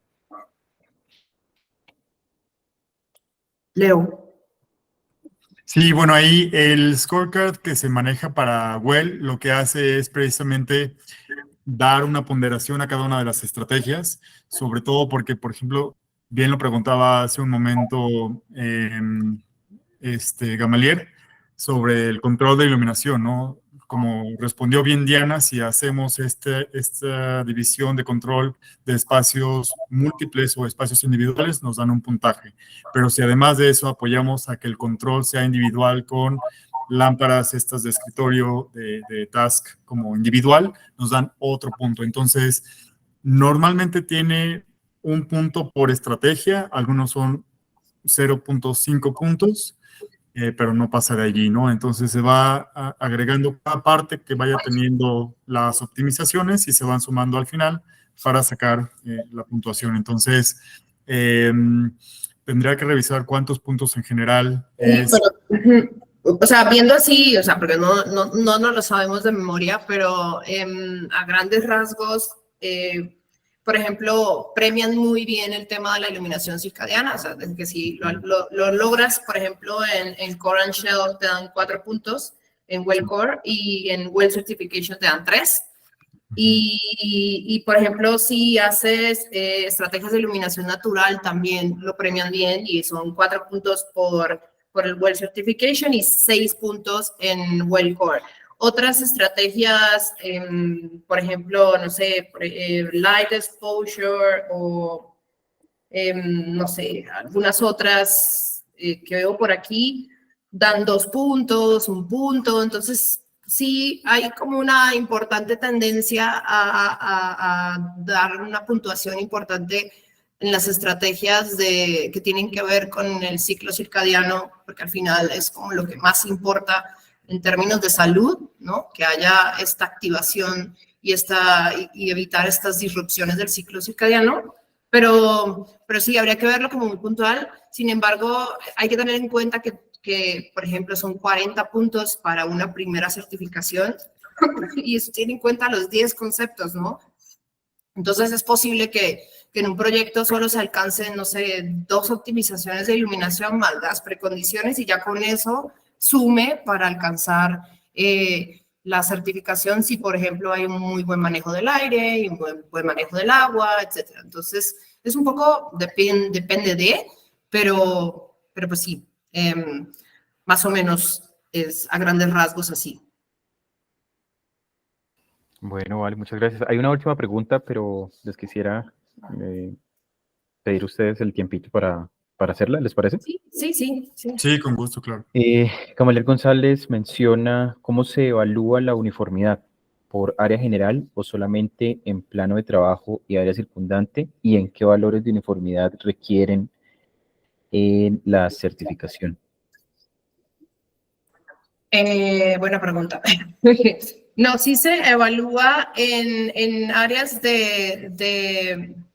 Leo. Sí, bueno, ahí el scorecard que se maneja para Well lo que hace es precisamente dar una ponderación a cada una de las estrategias, sobre todo porque, por ejemplo, bien lo preguntaba hace un momento Gamaliel, sobre el control de iluminación, ¿no? Como respondió bien Diana, si hacemos esta división de control de espacios múltiples o espacios individuales, nos dan un puntaje. Pero si además de eso apoyamos a que el control sea individual con lámparas estas de escritorio, de task como individual, nos dan otro punto. Entonces, normalmente tiene un punto por estrategia, algunos son 0.5 puntos, pero no pasa de allí, ¿no? Entonces se va agregando cada parte que vaya teniendo las optimizaciones y se van sumando al final para sacar la puntuación. Entonces, tendría que revisar cuántos puntos en general es. O sea, viendo así, o sea, porque no lo sabemos de memoria, pero a grandes rasgos, por ejemplo, premian muy bien el tema de la iluminación circadiana, o sea, desde que si lo logras, por ejemplo, en Core and Shell te dan 4 puntos, en Well Core y en Well Certification te dan 3. Y, por ejemplo, si haces estrategias de iluminación natural, también lo premian bien y son 4 puntos por el Well Certification y 6 puntos en Well Core. Otras estrategias, por ejemplo, no sé, light exposure o, no sé, algunas otras que veo por aquí, dan 2 puntos, 1 punto, entonces sí hay como una importante tendencia a dar una puntuación importante en las estrategias que tienen que ver con el ciclo circadiano, porque al final es como lo que más importa en términos de salud, ¿no? Que haya esta activación y evitar estas disrupciones del ciclo circadiano, pero sí, habría que verlo como muy puntual. Sin embargo, hay que tener en cuenta que, por ejemplo, son 40 puntos para una primera certificación y eso tiene en cuenta los 10 conceptos, ¿no? Entonces es posible que en un proyecto solo se alcancen, no sé, 2 optimizaciones de iluminación más las precondiciones y ya con eso sume para alcanzar la certificación si, por ejemplo, hay un muy buen manejo del aire y un buen manejo del agua, etc. Entonces es un poco, depende de, pero pues sí, más o menos es a grandes rasgos así. Bueno, vale, muchas gracias. Hay una última pregunta, pero les quisiera pedir a ustedes el tiempito para hacerla, ¿les parece? Sí. Sí, con gusto, claro. Gamaliel González menciona cómo se evalúa la uniformidad, por área general o solamente en plano de trabajo y área circundante, y en qué valores de uniformidad requieren en la certificación. Buena pregunta. No, sí se evalúa en áreas en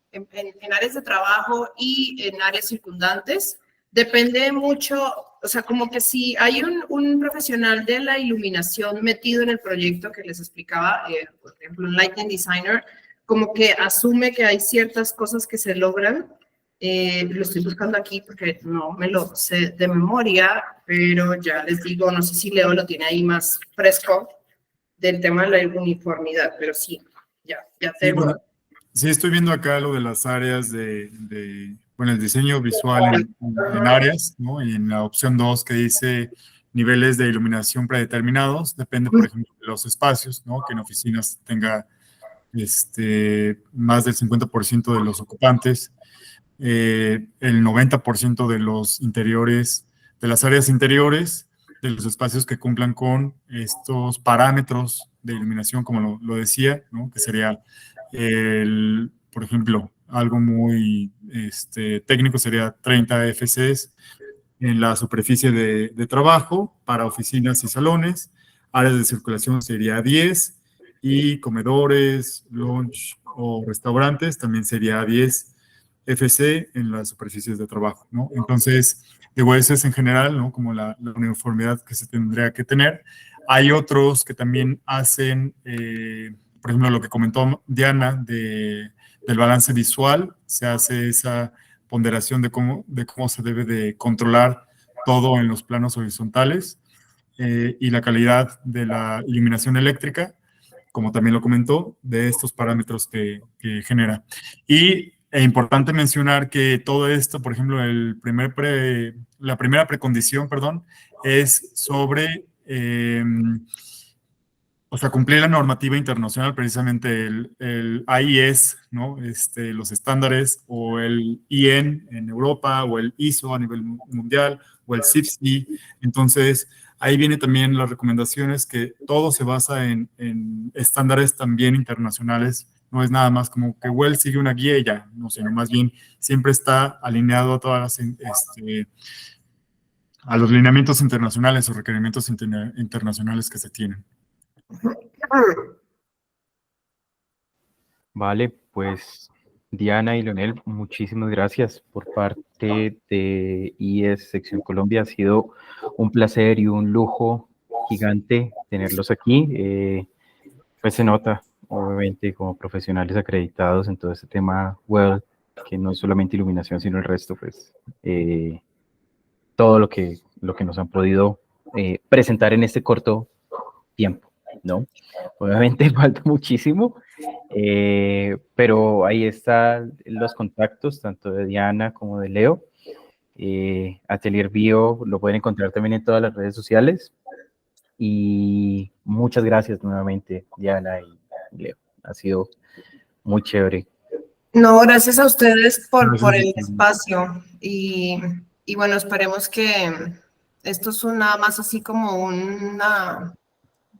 áreas de trabajo y en áreas circundantes. Depende mucho, o sea, como que si hay un profesional de la iluminación metido en el proyecto que les explicaba, por ejemplo, un lighting designer, como que asume que hay ciertas cosas que se logran. Lo estoy buscando aquí porque no me lo sé de memoria, pero ya les digo, no sé si Leo lo tiene ahí más fresco del tema de la uniformidad, pero sí, ya Sí, tengo. bueno, sí, estoy viendo acá lo de las áreas bueno, el diseño visual en áreas, ¿no? Y en la opción 2 que dice niveles de iluminación predeterminados, depende, por ejemplo, de los espacios, ¿no? Que en oficinas tenga más del 50% de los ocupantes, el 90% de los interiores, de las áreas interiores, de los espacios que cumplan con estos parámetros de iluminación, como lo decía, ¿no? Que sería, por ejemplo, algo muy técnico sería 30 FCs en la superficie de trabajo para oficinas y salones, áreas de circulación sería 10, y comedores, lunch o restaurantes también sería 10 FC en las superficies de trabajo, ¿no? Entonces, digo, eso es en general, ¿no? Como la uniformidad que se tendría que tener. Hay otros que también hacen, por ejemplo, lo que comentó Diana del balance visual, se hace esa ponderación de cómo se debe de controlar todo en los planos horizontales, y la calidad de la iluminación eléctrica, como también lo comentó, de estos parámetros que genera. Y es importante mencionar que todo esto, por ejemplo, la primera precondición, perdón, es sobre, o sea, cumplir la normativa internacional, precisamente el AIS, ¿no? Los estándares, o el IN en Europa, o el ISO a nivel mundial, o el CIPSI. Entonces, ahí viene también las recomendaciones, que todo se basa en estándares también internacionales. No es nada más como que Well sigue una guía y ya, no, sino más bien siempre está alineado a todas las, a los lineamientos internacionales o requerimientos internacionales que se tienen. Vale, pues Diana y Leonel, muchísimas gracias por parte de IES Sección Colombia. Ha sido un placer y un lujo gigante tenerlos aquí. Pues se nota, obviamente, como profesionales acreditados en todo este tema web, que no es solamente iluminación, sino el resto, pues todo lo que nos han podido presentar en este corto tiempo, ¿no? Obviamente falta muchísimo, pero ahí están los contactos, tanto de Diana como de Leo. Atelier Bio lo pueden encontrar también en todas las redes sociales. Y muchas gracias nuevamente, Diana y Leo. Ha sido muy chévere. No, gracias a ustedes por el Gracias. espacio. Y bueno, esperemos que esto es nada más así como una,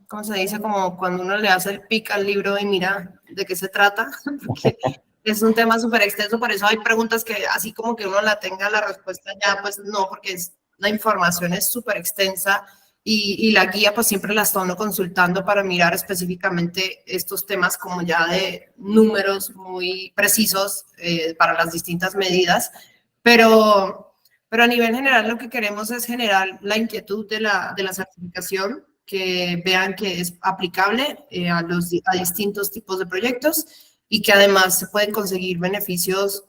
¿cómo se dice? Como cuando uno le hace el pic al libro y mira de qué se trata, porque es un tema súper extenso, por eso hay preguntas que así como que uno la tenga la respuesta ya, pues no, porque la información es súper extensa, y la guía pues siempre la está uno consultando para mirar específicamente estos temas como ya de números muy precisos para las distintas medidas, pero a nivel general lo que queremos es generar la inquietud de la certificación, que vean que es aplicable a distintos tipos de proyectos, y que además se pueden conseguir beneficios,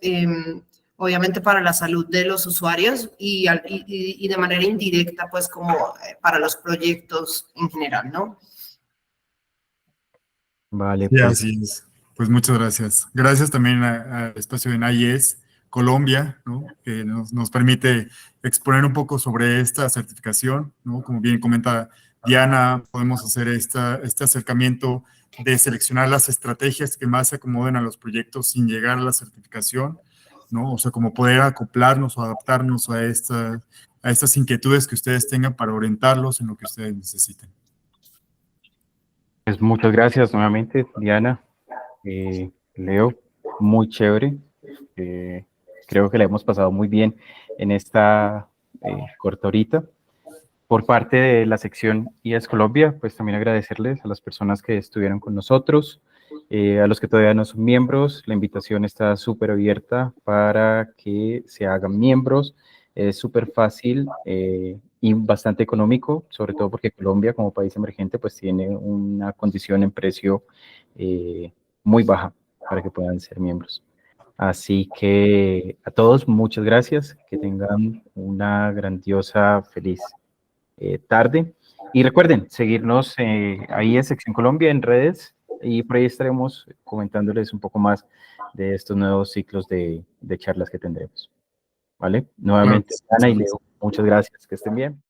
obviamente para la salud de los usuarios y de manera indirecta, pues como para los proyectos en general, ¿no? Vale, Sí, pues así es. Pues muchas gracias. Gracias también al espacio en AIS Colombia, ¿no? Que nos permite exponer un poco sobre esta certificación, ¿no? Como bien comenta Diana, podemos hacer este acercamiento de seleccionar las estrategias que más se acomoden a los proyectos sin llegar a la certificación, ¿no? O sea, como poder acoplarnos o adaptarnos a estas inquietudes que ustedes tengan para orientarlos en lo que ustedes necesiten. pues muchas gracias nuevamente, Diana, Leo, muy chévere. Creo que la hemos pasado muy bien en esta corta horita. Por parte de la sección IES Colombia, pues también agradecerles a las personas que estuvieron con nosotros, a los que todavía no son miembros. La invitación está súper abierta para que se hagan miembros. Es súper fácil y bastante económico, sobre todo porque Colombia, como país emergente, pues tiene una condición en precio muy baja para que puedan ser miembros. Así que a todos, muchas gracias. Que tengan una grandiosa, feliz tarde. Y recuerden seguirnos ahí en Sección Colombia en redes, y por ahí estaremos comentándoles un poco más de estos nuevos ciclos de charlas que tendremos. ¿Vale? Nuevamente, Claro, Ana y Leo, muchas gracias. Que estén bien.